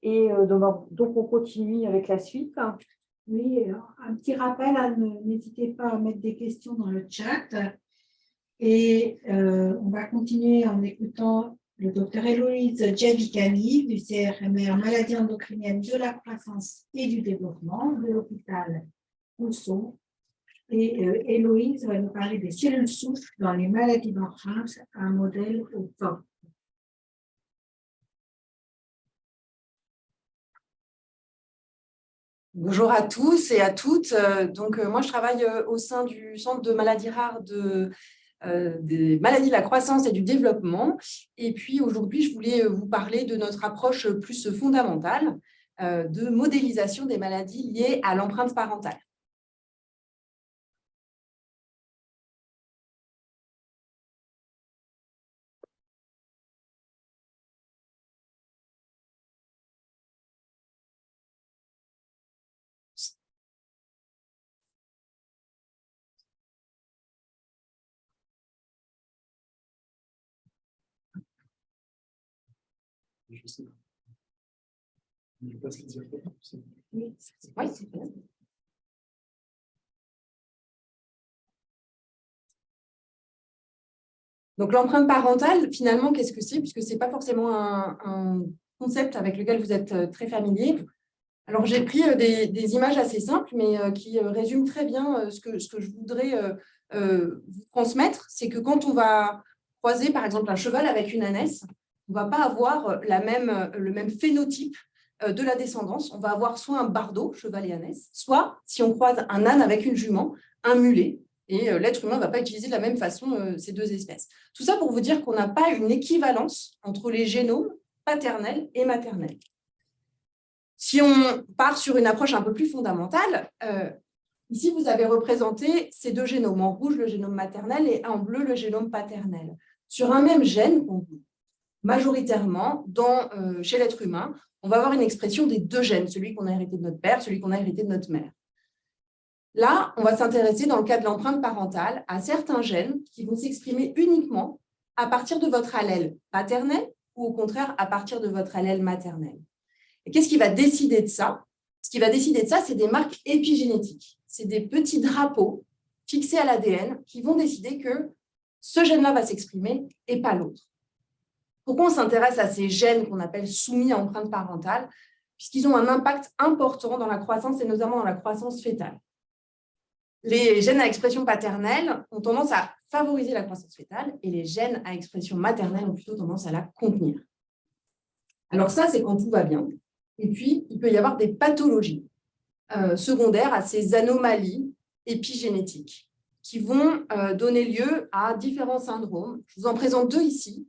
Et donc, on continue avec la suite. Oui, un petit rappel, n'hésitez pas à mettre des questions dans le chat. Et on va continuer en écoutant le docteur Héloïse Djavikani du CRMR Maladies endocriniennes de la croissance et du développement de l'hôpital Rousseau. Et Héloïse va nous parler des cellules souches dans les maladies d'enfance, un modèle au top. Bonjour à tous et à toutes. Moi, je travaille au sein du Centre de maladies rares des maladies de la croissance et du développement. Et puis, aujourd'hui, je voulais vous parler de notre approche plus fondamentale de modélisation des maladies liées à l'empreinte parentale. Je sais pas. Je passe les diaporama. Oui, c'est bien. Donc, l'empreinte parentale, finalement, qu'est-ce que c'est? Puisque ce n'est pas forcément un concept avec lequel vous êtes très familier. Alors, j'ai pris des images assez simples, mais qui résument très bien ce que je voudrais vous transmettre. C'est que quand on va croiser, par exemple, un cheval avec une ânesse, on ne va pas avoir le même phénotype de la descendance. On va avoir soit un bardeau, cheval et ânesse, soit, si on croise un âne avec une jument, un mulet. Et l'être humain ne va pas utiliser de la même façon ces deux espèces. Tout ça pour vous dire qu'on n'a pas une équivalence entre les génomes paternels et maternels. Si on part sur une approche un peu plus fondamentale, ici, vous avez représenté ces deux génomes. En rouge, le génome maternel et en bleu, le génome paternel. Sur un même gène, majoritairement, chez l'être humain, on va avoir une expression des deux gènes, celui qu'on a hérité de notre père, celui qu'on a hérité de notre mère. Là, on va s'intéresser, dans le cas de l'empreinte parentale, à certains gènes qui vont s'exprimer uniquement à partir de votre allèle paternel ou au contraire à partir de votre allèle maternel. Et qu'est-ce qui va décider de ça? Ce qui va décider de ça, c'est des marques épigénétiques. C'est des petits drapeaux fixés à l'ADN qui vont décider que ce gène-là va s'exprimer et pas l'autre. Pourquoi on s'intéresse à ces gènes qu'on appelle soumis à empreinte parentale? Puisqu'ils ont un impact important dans la croissance et notamment dans la croissance fœtale. Les gènes à expression paternelle ont tendance à favoriser la croissance fœtale et les gènes à expression maternelle ont plutôt tendance à la contenir. Alors ça, c'est quand tout va bien. Et puis, il peut y avoir des pathologies secondaires à ces anomalies épigénétiques qui vont donner lieu à différents syndromes. Je vous en présente deux ici.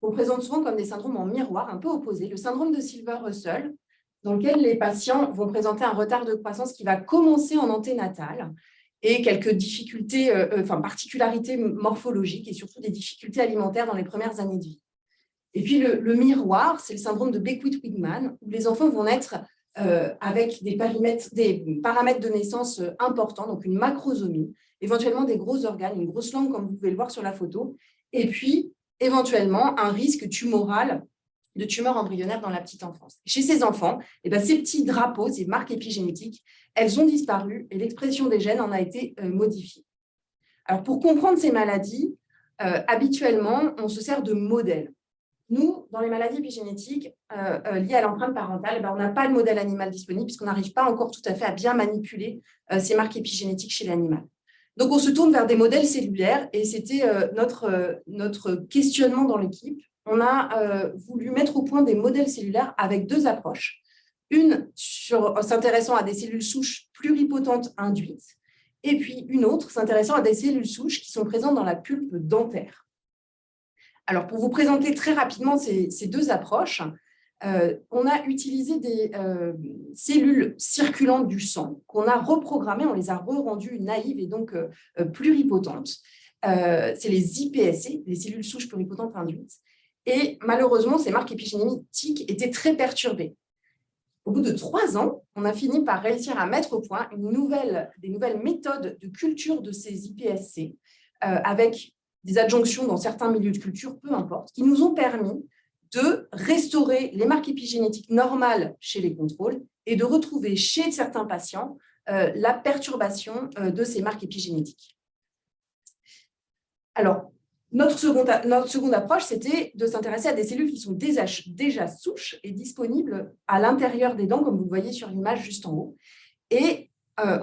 On présente souvent comme des syndromes en miroir, un peu opposés. Le syndrome de Silver-Russell, dans lequel les patients vont présenter un retard de croissance qui va commencer en anténatal et quelques difficultés, particularités morphologiques et surtout des difficultés alimentaires dans les premières années de vie. Et puis le miroir, c'est le syndrome de Beckwith-Wigman, où les enfants vont naître avec des paramètres de naissance importants, donc une macrosomie, éventuellement des gros organes, une grosse langue comme vous pouvez le voir sur la photo, et puis éventuellement un risque tumoral de tumeurs embryonnaires dans la petite enfance. Chez ces enfants, ces petits drapeaux, ces marques épigénétiques, elles ont disparu et l'expression des gènes en a été modifiée. Alors, pour comprendre ces maladies, habituellement, on se sert de modèles. Nous, dans les maladies épigénétiques liées à l'empreinte parentale, on n'a pas de modèle animal disponible puisqu'on n'arrive pas encore tout à fait à bien manipuler ces marques épigénétiques chez l'animal. Donc, on se tourne vers des modèles cellulaires et c'était notre questionnement dans l'équipe. On a voulu mettre au point des modèles cellulaires avec deux approches. Une s'intéressant à des cellules souches pluripotentes induites et puis une autre s'intéressant à des cellules souches qui sont présentes dans la pulpe dentaire. Alors, pour vous présenter très rapidement ces deux approches, on a utilisé des cellules circulantes du sang qu'on a reprogrammées, on les a rendues naïves et donc pluripotentes. C'est les iPSC, les cellules souches pluripotentes induites. Et malheureusement, ces marques épigénétiques étaient très perturbées. Au bout de 3 ans, on a fini par réussir à mettre au point des nouvelles méthodes de culture de ces iPSC avec des adjonctions dans certains milieux de culture, peu importe, qui nous ont permis de restaurer les marques épigénétiques normales chez les contrôles et de retrouver chez certains patients la perturbation de ces marques épigénétiques. Alors, Notre seconde approche, c'était de s'intéresser à des cellules qui sont déjà souches et disponibles à l'intérieur des dents, comme vous le voyez sur l'image juste en haut. Et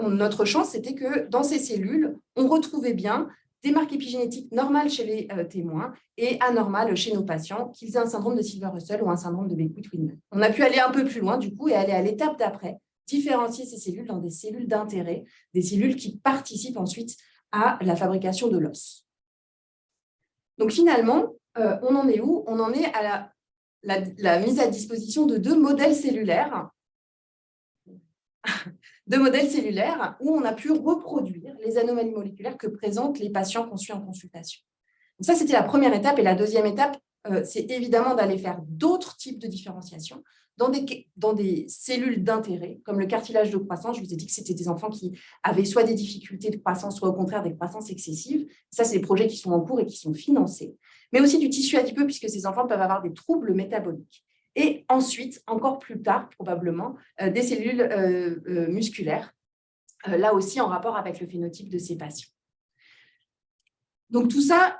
notre chance, c'était que dans ces cellules, on retrouvait bien des marques épigénétiques normales chez les témoins et anormales chez nos patients, qu'ils aient un syndrome de Silver-Russell ou un syndrome de Beckwith-Winman. On a pu aller un peu plus loin, du coup, et aller à l'étape d'après, différencier ces cellules dans des cellules d'intérêt, des cellules qui participent ensuite à la fabrication de l'os. Donc finalement, on en est où? On en est à la mise à disposition de deux modèles cellulaires où on a pu reproduire les anomalies moléculaires que présentent les patients qu'on suit en consultation. Donc ça, c'était la première étape. Et la deuxième étape, c'est évidemment d'aller faire d'autres types de différenciation dans des cellules d'intérêt, comme le cartilage de croissance. Je vous ai dit que c'était des enfants qui avaient soit des difficultés de croissance, soit au contraire des croissances excessives. Ça, c'est des projets qui sont en cours et qui sont financés. Mais aussi du tissu adipeux, puisque ces enfants peuvent avoir des troubles métaboliques. Et ensuite, encore plus tard, probablement, des cellules musculaires, là aussi en rapport avec le phénotype de ces patients. Donc tout ça,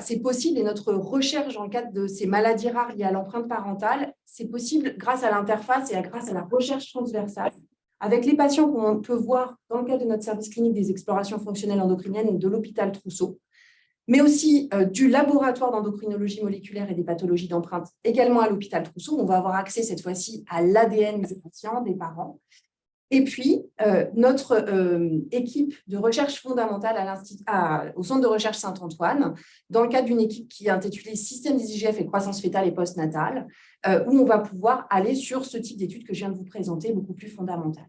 c'est possible, et notre recherche dans le cadre de ces maladies rares liées à l'empreinte parentale, c'est possible grâce à l'interface et grâce à la recherche transversale. Avec les patients qu'on peut voir dans le cadre de notre service clinique des explorations fonctionnelles endocriniennes de l'hôpital Trousseau, mais aussi du laboratoire d'endocrinologie moléculaire et des pathologies d'empreinte, également à l'hôpital Trousseau. On va avoir accès cette fois-ci à l'ADN des patients, des parents. Et puis, notre équipe de recherche fondamentale au Centre de recherche Saint-Antoine, dans le cadre d'une équipe qui est intitulée « Système des IGF et croissance fœtale et postnatale », où on va pouvoir aller sur ce type d'études que je viens de vous présenter, beaucoup plus fondamentales.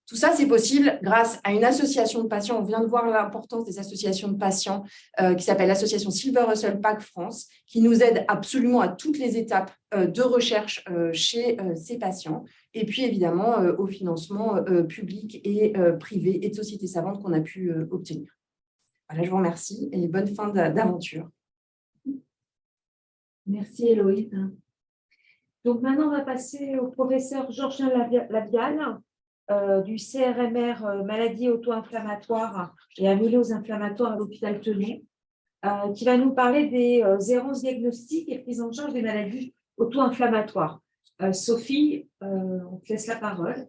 Tout ça, c'est possible grâce à une association de patients. On vient de voir l'importance des associations de patients qui s'appelle l'association Silver-Russell PAC France, qui nous aide absolument à toutes les étapes de recherche chez ces patients. Et puis, évidemment, au financement public et privé et de sociétés savantes qu'on a pu obtenir. Voilà, je vous remercie et bonne fin d'aventure. Merci, Héloïse. Donc, maintenant, on va passer au professeur Georgien Lavial, du CRMR maladies auto-inflammatoires et amylose inflammatoire à l'hôpital Tenon, qui va nous parler des errances diagnostiques et prise en charge des maladies auto-inflammatoires. Sophie, on te laisse la parole.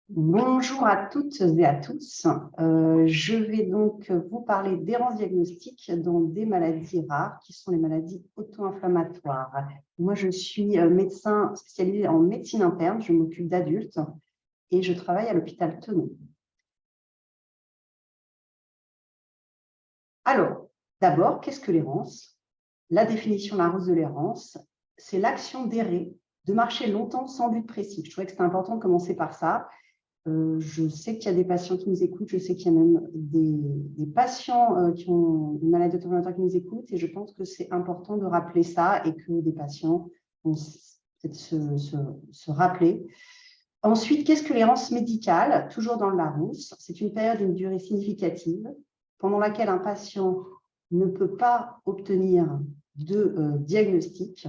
Bonjour à toutes et à tous. Je vais donc vous parler d'errances diagnostiques dans des maladies rares qui sont les maladies auto-inflammatoires. Moi, je suis médecin spécialisé en médecine interne, je m'occupe d'adultes et je travaille à l'hôpital Tenon. Alors, d'abord, qu'est-ce que l'errance? La définition Larousse de l'errance, c'est l'action d'errer, de marcher longtemps sans but précis. Je trouvais que c'était important de commencer par ça. Je sais qu'il y a des patients qui nous écoutent, je sais qu'il y a même des patients qui ont une maladie auto-inflammatoire qui nous écoutent, et je pense que c'est important de rappeler ça et que des patients vont peut-être se rappeler. Ensuite, qu'est-ce que l'errance médicale? Toujours dans le Larousse, c'est une période d'une durée significative pendant laquelle un patient ne peut pas obtenir de diagnostic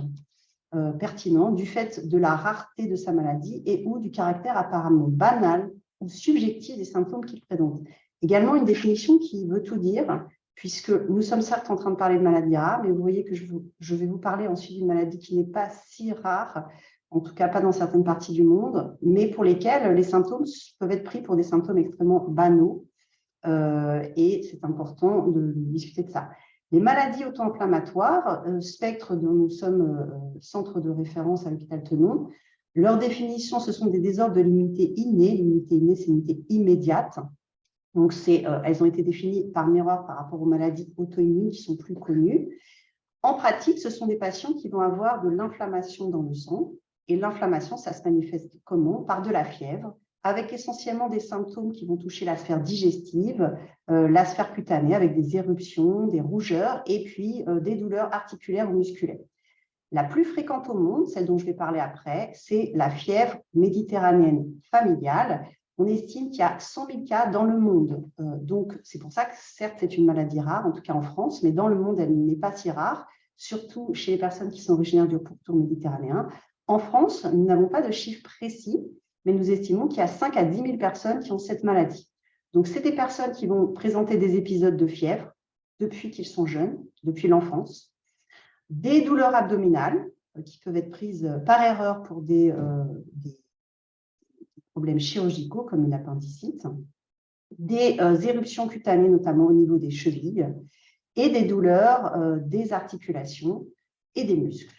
pertinent du fait de la rareté de sa maladie et ou du caractère apparemment banal ou subjectif des symptômes qu'il présente. Également, une définition qui veut tout dire, puisque nous sommes certes en train de parler de maladies rares, mais vous voyez que je vais vous parler ensuite d'une maladie qui n'est pas si rare, en tout cas pas dans certaines parties du monde, mais pour lesquelles les symptômes peuvent être pris pour des symptômes extrêmement banaux, et c'est important de discuter de ça. Les maladies auto-inflammatoires, spectre dont nous sommes centre de référence à l'hôpital Tenon, leur définition, ce sont des désordres de l'immunité innée. L'immunité innée, c'est l'immunité immédiate. Donc, elles ont été définies par miroir par rapport aux maladies auto-immunes qui sont plus connues. En pratique, ce sont des patients qui vont avoir de l'inflammation dans le sang. Et l'inflammation, ça se manifeste comment? Par de la fièvre, avec essentiellement des symptômes qui vont toucher la sphère digestive, la sphère cutanée, avec des éruptions, des rougeurs, et puis des douleurs articulaires ou musculaires. La plus fréquente au monde, celle dont je vais parler après, c'est la fièvre méditerranéenne familiale. On estime qu'il y a 100 000 cas dans le monde. Donc, c'est pour ça que, certes, c'est une maladie rare, en tout cas en France, mais dans le monde, elle n'est pas si rare, surtout chez les personnes qui sont originaires du pourtour méditerranéen. En France, nous n'avons pas de chiffres précis, mais nous estimons qu'il y a 5 à 10 000 personnes qui ont cette maladie. Donc, c'est des personnes qui vont présenter des épisodes de fièvre, depuis qu'ils sont jeunes, depuis l'enfance, des douleurs abdominales qui peuvent être prises par erreur pour des problèmes chirurgicaux comme une appendicite, des éruptions cutanées, notamment au niveau des chevilles, et des douleurs des articulations et des muscles.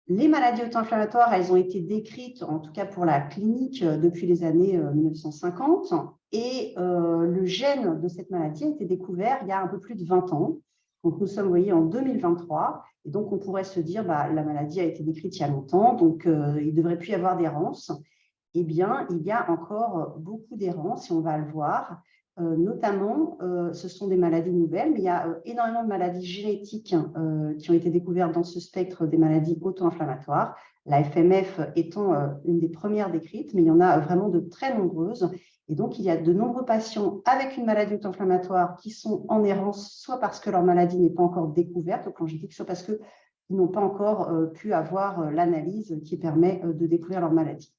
Les maladies auto-inflammatoires, elles ont été décrites, en tout cas pour la clinique, depuis les années 1950, et le gène de cette maladie a été découvert il y a un peu plus de 20 ans. Donc, nous sommes, vous voyez, en 2023, et donc on pourrait se dire, la maladie a été décrite il y a longtemps, donc il ne devrait plus y avoir d'errance. Eh bien, il y a encore beaucoup d'errance, et on va le voir. Notamment, ce sont des maladies nouvelles, mais il y a énormément de maladies génétiques qui ont été découvertes dans ce spectre des maladies auto-inflammatoires, la FMF étant une des premières décrites, mais il y en a vraiment de très nombreuses. Et donc, il y a de nombreux patients avec une maladie auto-inflammatoire qui sont en errance, soit parce que leur maladie n'est pas encore découverte, quand je dis que soit parce qu'ils n'ont pas encore pu avoir l'analyse qui permet de découvrir leur maladie.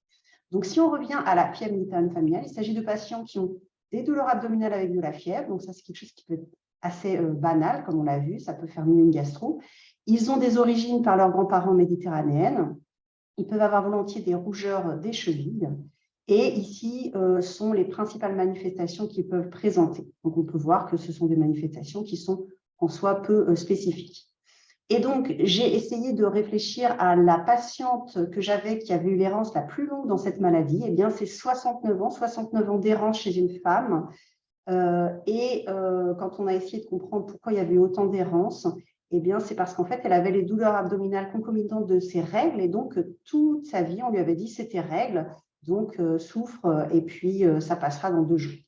Donc, si on revient à la fièvre méditerranéenne familiale, il s'agit de patients qui ont des douleurs abdominales avec de la fièvre, donc ça c'est quelque chose qui peut être assez banal, comme on l'a vu, ça peut faire une gastro. Ils ont des origines par leurs grands-parents méditerranéennes, ils peuvent avoir volontiers des rougeurs des chevilles, et ici sont les principales manifestations qu'ils peuvent présenter. Donc on peut voir que ce sont des manifestations qui sont en soi peu spécifiques. Et donc, j'ai essayé de réfléchir à la patiente que j'avais qui avait eu l'errance la plus longue dans cette maladie. Eh bien, c'est 69 ans d'errance chez une femme. Quand on a essayé de comprendre pourquoi il y avait autant d'errance, eh bien, c'est parce qu'en fait, elle avait les douleurs abdominales concomitantes de ses règles. Et donc, toute sa vie, on lui avait dit c'était règles, donc souffre, et puis ça passera dans 2 jours.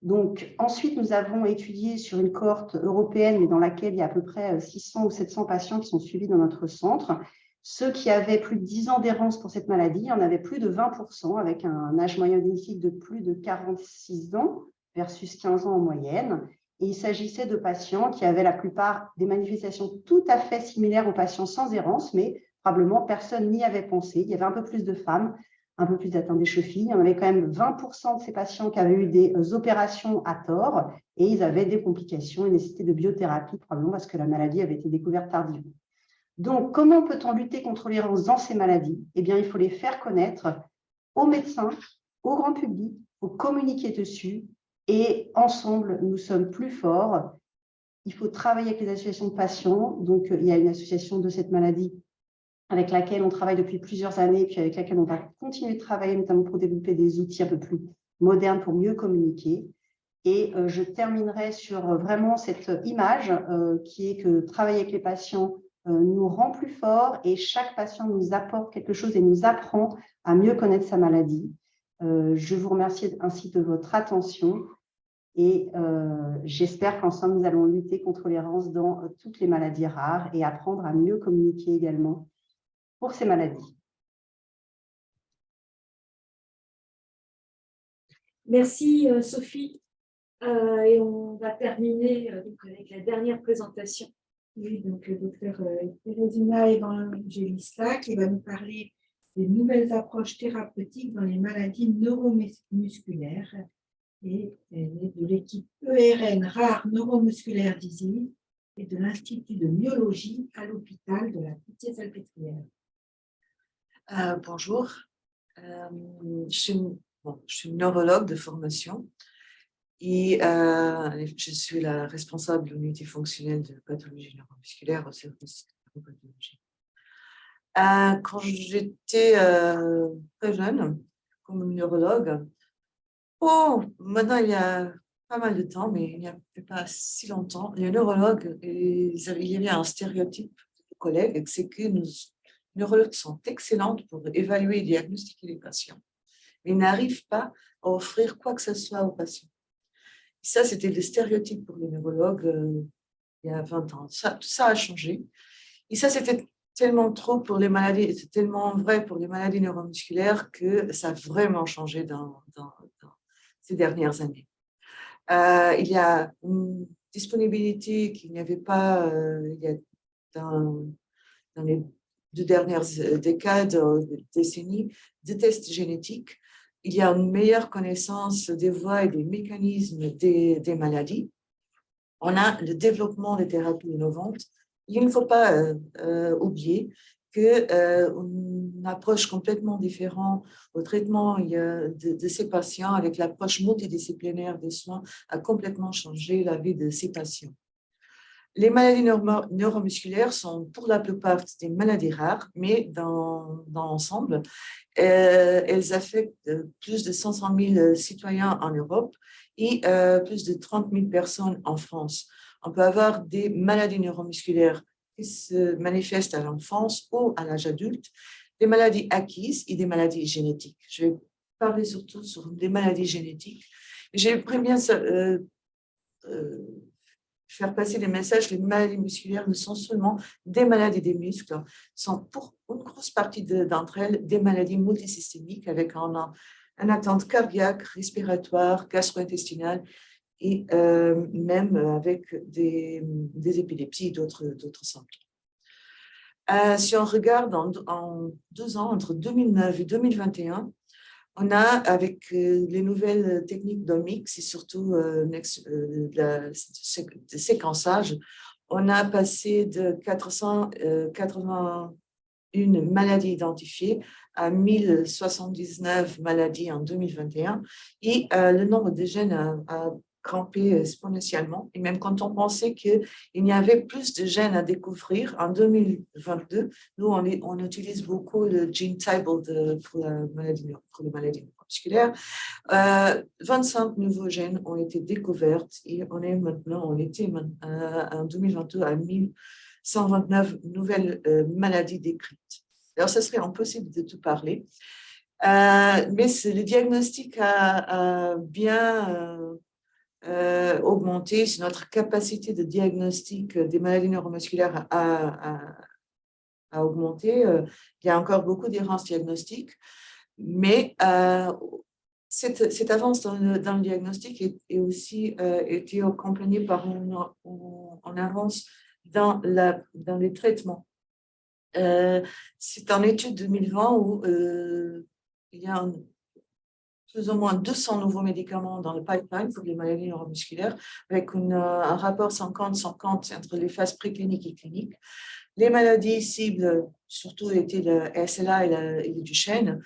Donc, ensuite, nous avons étudié sur une cohorte européenne, mais dans laquelle il y a à peu près 600 ou 700 patients qui sont suivis dans notre centre. Ceux qui avaient plus de 10 ans d'errance pour cette maladie, il y en avait plus de 20%, avec un âge moyen diagnostique de plus de 46 ans versus 15 ans en moyenne. Et il s'agissait de patients qui avaient la plupart des manifestations tout à fait similaires aux patients sans errance, mais probablement personne n'y avait pensé. Il y avait un peu plus de femmes, un peu plus d'atteintes des chevilles. Il y en avait quand même 20% de ces patients qui avaient eu des opérations à tort et ils avaient des complications et nécessité de biothérapie, probablement parce que la maladie avait été découverte tardivement. Donc, comment peut-on lutter contre l'errance dans ces maladies? Eh bien, il faut les faire connaître aux médecins, au grand public, il faut communiquer dessus et ensemble, nous sommes plus forts. Il faut travailler avec les associations de patients. Donc, il y a une association de cette maladie avec laquelle on travaille depuis plusieurs années, puis avec laquelle on va continuer de travailler, notamment pour développer des outils un peu plus modernes pour mieux communiquer. Et je terminerai sur vraiment cette image qui est que travailler avec les patients nous rend plus forts et chaque patient nous apporte quelque chose et nous apprend à mieux connaître sa maladie. Je vous remercie ainsi de votre attention et j'espère qu'ensemble, nous allons lutter contre l'errance dans toutes les maladies rares et apprendre à mieux communiquer également pour ces maladies. Merci Sophie. Et on va terminer avec la dernière présentation. Oui, donc le docteur Teresina Evangelista qui va nous parler des nouvelles approches thérapeutiques dans les maladies neuromusculaires et de l'équipe ERN Rare Neuromusculaire Disease et de l'Institut de myologie à l'hôpital de la Pitié-Salpêtrière. Bonjour, je suis neurologue de formation et je suis la responsable de l'unité fonctionnelle de pathologie neuromusculaire au service de neuropathologie. Quand j'étais très jeune, comme neurologue, maintenant il y a pas mal de temps, mais il n'y a pas si longtemps, les neurologues, il y avait un stéréotype de collègues, c'est que nos neurologues sont excellentes pour évaluer et diagnostiquer les patients, mais n'arrivent pas à offrir quoi que ce soit aux patients. Et ça, c'était le stéréotype pour les neurologues il y a 20 ans. Tout ça a changé. Et ça, c'était tellement trop pour les maladies, c'est tellement vrai pour les maladies neuromusculaires que ça a vraiment changé dans ces dernières années. Il y a une disponibilité qu'il n'y avait pas dans les 2 dernières décades, décennies, de tests génétiques. Il y a une meilleure connaissance des voies et des mécanismes des maladies. on a le développement des thérapies innovantes. Il ne faut pas oublier qu'une approche complètement différente au traitement de ces patients avec l'approche multidisciplinaire des soins a complètement changé la vie de ces patients. Les maladies neuromusculaires sont pour la plupart des maladies rares, mais dans l'ensemble, elles affectent plus de 500 000 citoyens en Europe et plus de 30 000 personnes en France. On peut avoir des maladies neuromusculaires qui se manifestent à l'enfance ou à l'âge adulte, des maladies acquises et des maladies génétiques. Je vais parler surtout sur des maladies génétiques. J'aimerais bien faire passer les messages que les maladies musculaires ne sont seulement des maladies des muscles, sont pour une grosse partie d'entre elles des maladies multisystémiques avec une atteinte cardiaque, respiratoire, gastro-intestinale et même avec des épilepsies et d'autres symptômes. Si on regarde en 2 ans, entre 2009 et 2021, on a, avec les nouvelles techniques d'omics et surtout de séquençage, on a passé de 481 maladies identifiées à 1079 maladies en 2021 et le nombre de gènes a grimpé exponentiellement. Et même quand on pensait qu'il y avait plus de gènes à découvrir, en 2022, nous, on utilise beaucoup le gene table pour les maladies neuromusculaires. 25 nouveaux gènes ont été découverts et on était en 2022 à 1129 nouvelles maladies décrites. Alors, ce serait impossible de tout parler, mais le diagnostic a bien augmenté, notre capacité de diagnostic des maladies neuromusculaires a augmenté. Il y a encore beaucoup d'errances diagnostiques, mais cette avance dans le diagnostic est aussi été accompagnée par une avance dans les traitements. C'est en étude 2020 où il y a plus ou moins 200 nouveaux médicaments dans le pipeline pour les maladies neuromusculaires, avec un rapport 50-50 entre les phases précliniques et cliniques. Les maladies cibles, surtout, étaient le SLA et le Duchenne.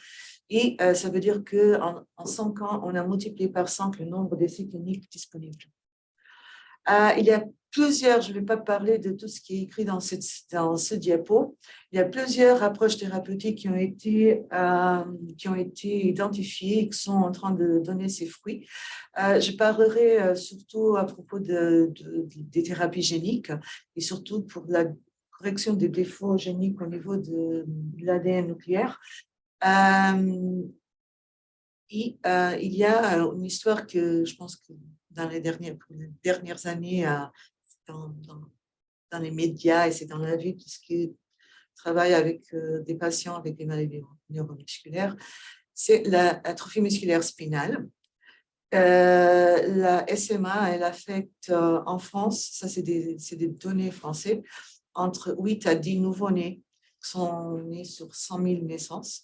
Et ça veut dire qu'en 5 ans, on a multiplié par 5 le nombre d'essais cliniques disponibles. Il y a plusieurs, je ne vais pas parler de tout ce qui est écrit dans ce diapo, il y a plusieurs approches thérapeutiques qui ont été identifiées et qui sont en train de donner ses fruits. Je parlerai surtout à propos des thérapies géniques et surtout pour la correction des défauts géniques au niveau de l'ADN nucléaire. Il y a une histoire que je pense que dans les dernières années, dans les médias et c'est dans la vie, tout ce qui travaille avec des patients avec des maladies neuromusculaires, c'est l'atrophie musculaire spinale. La SMA, elle affecte en France, ça c'est des données françaises, entre 8 à 10 nouveau-nés qui sont nés sur 100 000 naissances.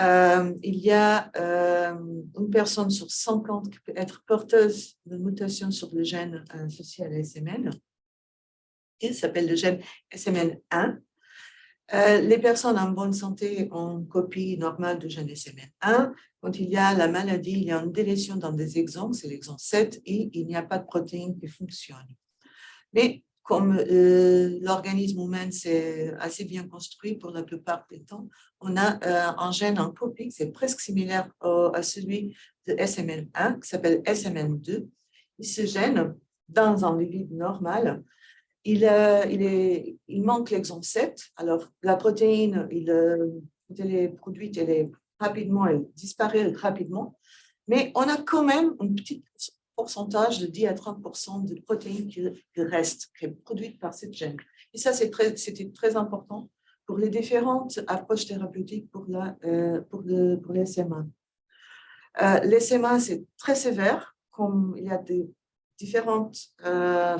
Il y a une personne sur 50 qui peut être porteuse de mutation sur le gène associé à la SMN. Il s'appelle le gène SMN1. Les personnes en bonne santé ont une copie normale du gène SMN1. Quand il y a la maladie, il y a une délétion dans des exons, c'est l'exon 7, et il n'y a pas de protéine qui fonctionne. Mais comme l'organisme humain c'est assez bien construit pour la plupart des temps, on a un gène en copie, c'est presque similaire à celui de SMN1, qui s'appelle SMN2. Et ce gène, dans un individu normal, il manque l'exon 7. Alors, la protéine, quand elle est produite, elle disparaît rapidement, mais on a quand même un petit pourcentage de 10 à 30% de protéines qui restent, qui est produite par cette gène. Et ça, c'était très important pour les différentes approches thérapeutiques pour les SMA. Les SMA, c'est très sévère, comme il y a des différentes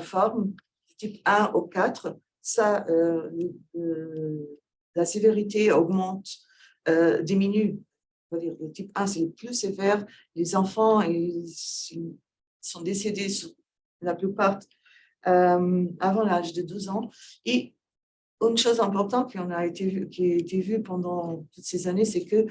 formes, type 1 ou 4. Ça, la sévérité augmente, diminue. Dire, le type 1, c'est le plus sévère. Les enfants sont décédés, la plupart avant l'âge de 12 ans. Et une chose importante qui a été vue pendant toutes ces années, c'est que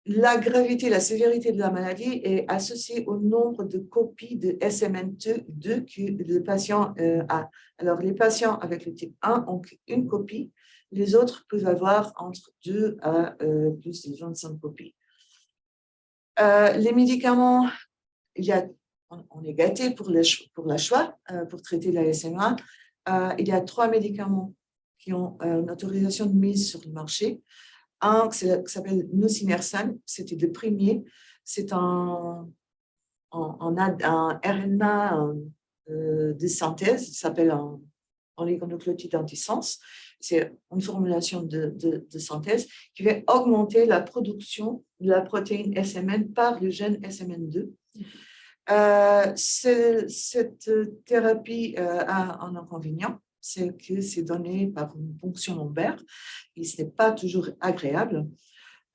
la gravité, la sévérité de la maladie est associée au nombre de copies de SMN2 que le patient a. Alors, les patients avec le type 1 ont une copie, les autres peuvent avoir entre 2 à plus de 25 copies. Les médicaments, on est gâté pour la choix, pour traiter la SMA. Il y a 3 médicaments qui ont une autorisation de mise sur le marché. Un qui s'appelle nusinersen, c'était le premier. C'est un RNA de synthèse, il s'appelle un oligonucléotide antisens. C'est une formulation de synthèse qui va augmenter la production de la protéine SMN par le gène SMN2. Cette thérapie a un inconvénient, c'est que c'est donné par une ponction lombaire et ce n'est pas toujours agréable.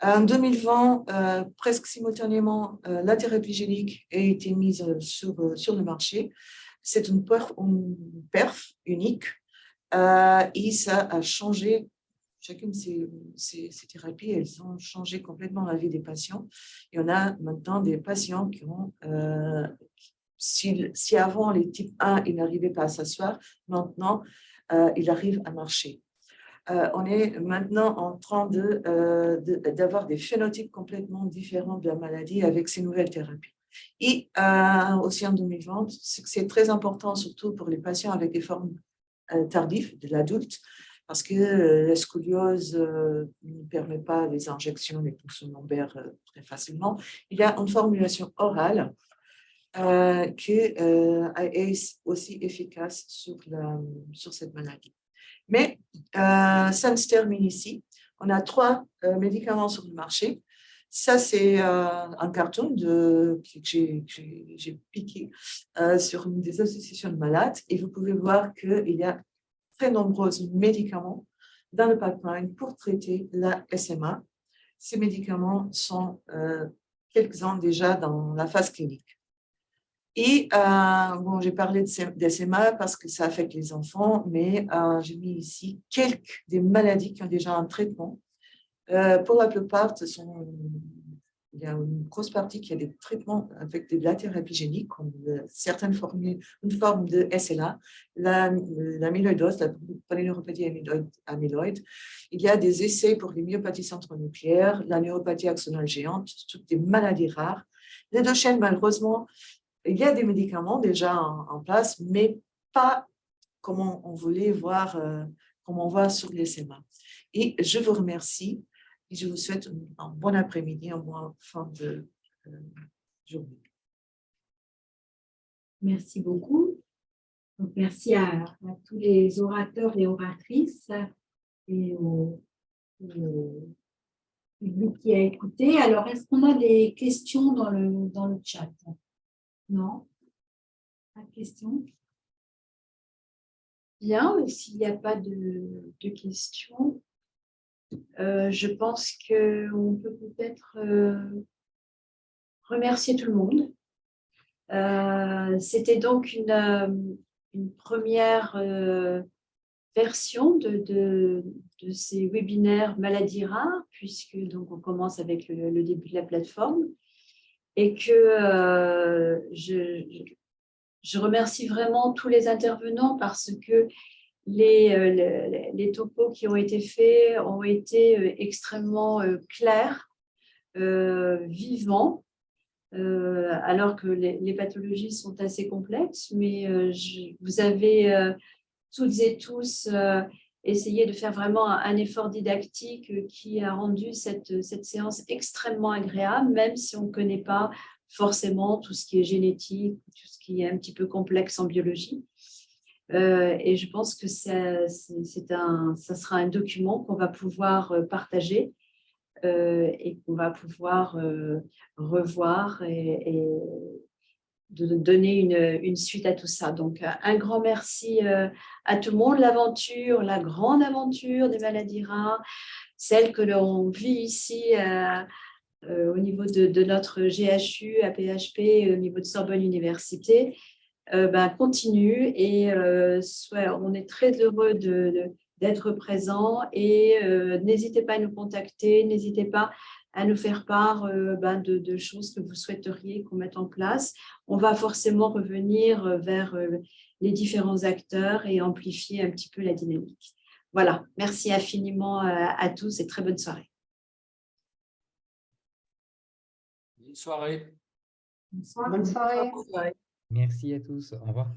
En 2020, presque simultanément, la thérapie génique a été mise sur le marché. C'est une perf unique et ça a changé. Chacune de ces thérapies, elles ont changé complètement la vie des patients. Et on a maintenant des patients qui ont, si avant les types 1, ils n'arrivaient pas à s'asseoir, maintenant, ils arrivent à marcher. On est maintenant en train d'avoir des phénotypes complètement différents de la maladie avec ces nouvelles thérapies. Et aussi en 2020, c'est très important, surtout pour les patients avec des formes tardives de l'adulte, parce que la scoliose ne permet pas les injections, les ponctions lombaires très facilement. Il y a une formulation orale qui est aussi efficace sur cette maladie. Mais ça ne se termine ici. On a 3 médicaments sur le marché. Ça, c'est un carton que j'ai piqué sur une des associations de malades. Et vous pouvez voir qu'il y a très nombreux médicaments dans le pipeline pour traiter la SMA. Ces médicaments sont quelques-uns déjà dans la phase clinique. Et bon, j'ai parlé de SMA parce que ça affecte les enfants, mais j'ai mis ici quelques des maladies qui ont déjà un traitement. Pour la plupart, il y a une grosse partie qui a des traitements avec de la thérapie génique, comme certaines formes, une forme de SLA, l'amyloïdose, la polyneuropathie amyloïde. Il y a des essais pour les myopathies centronucléaires, la neuropathie axonale géante, toutes des maladies rares. Les Duchenne, malheureusement, il y a des médicaments déjà en place, mais pas comme on voulait voir, comme on voit sur les SMA. Et je vous remercie et je vous souhaite un bon après-midi, un bon fin de journée. Merci beaucoup. Donc, merci à tous les orateurs et oratrices et au public qui a écouté. Alors, est-ce qu'on a des questions dans le chat? Non? Pas de questions? Bien, s'il n'y a pas de questions, je pense qu'on peut peut-être remercier tout le monde. C'était donc une première version de ces webinaires maladies rares, puisque donc on commence avec le début de la plateforme, et que je remercie vraiment tous les intervenants parce que les topos qui ont été faits ont été extrêmement clairs, vivants, alors que les pathologies sont assez complexes, mais vous avez toutes et tous essayé de faire vraiment un effort didactique qui a rendu cette séance extrêmement agréable, même si on ne connaît pas forcément tout ce qui est génétique, tout ce qui est un petit peu complexe en biologie. Et je pense que ça sera un document qu'on va pouvoir partager et qu'on va pouvoir revoir et de donner une suite à tout ça. Donc, un grand merci à tout le monde. L'aventure, la grande aventure des maladies rares, celle que l'on vit ici au niveau de notre GHU, APHP, au niveau de Sorbonne Université, continue et on est très heureux d'être présent et n'hésitez pas à nous contacter, n'hésitez pas à nous faire part de choses que vous souhaiteriez qu'on mette en place. On va forcément revenir vers les différents acteurs et amplifier un petit peu la dynamique. Voilà, merci infiniment à tous et très bonne soirée. Bonne soirée. Bonne soirée. Merci à tous. Au revoir.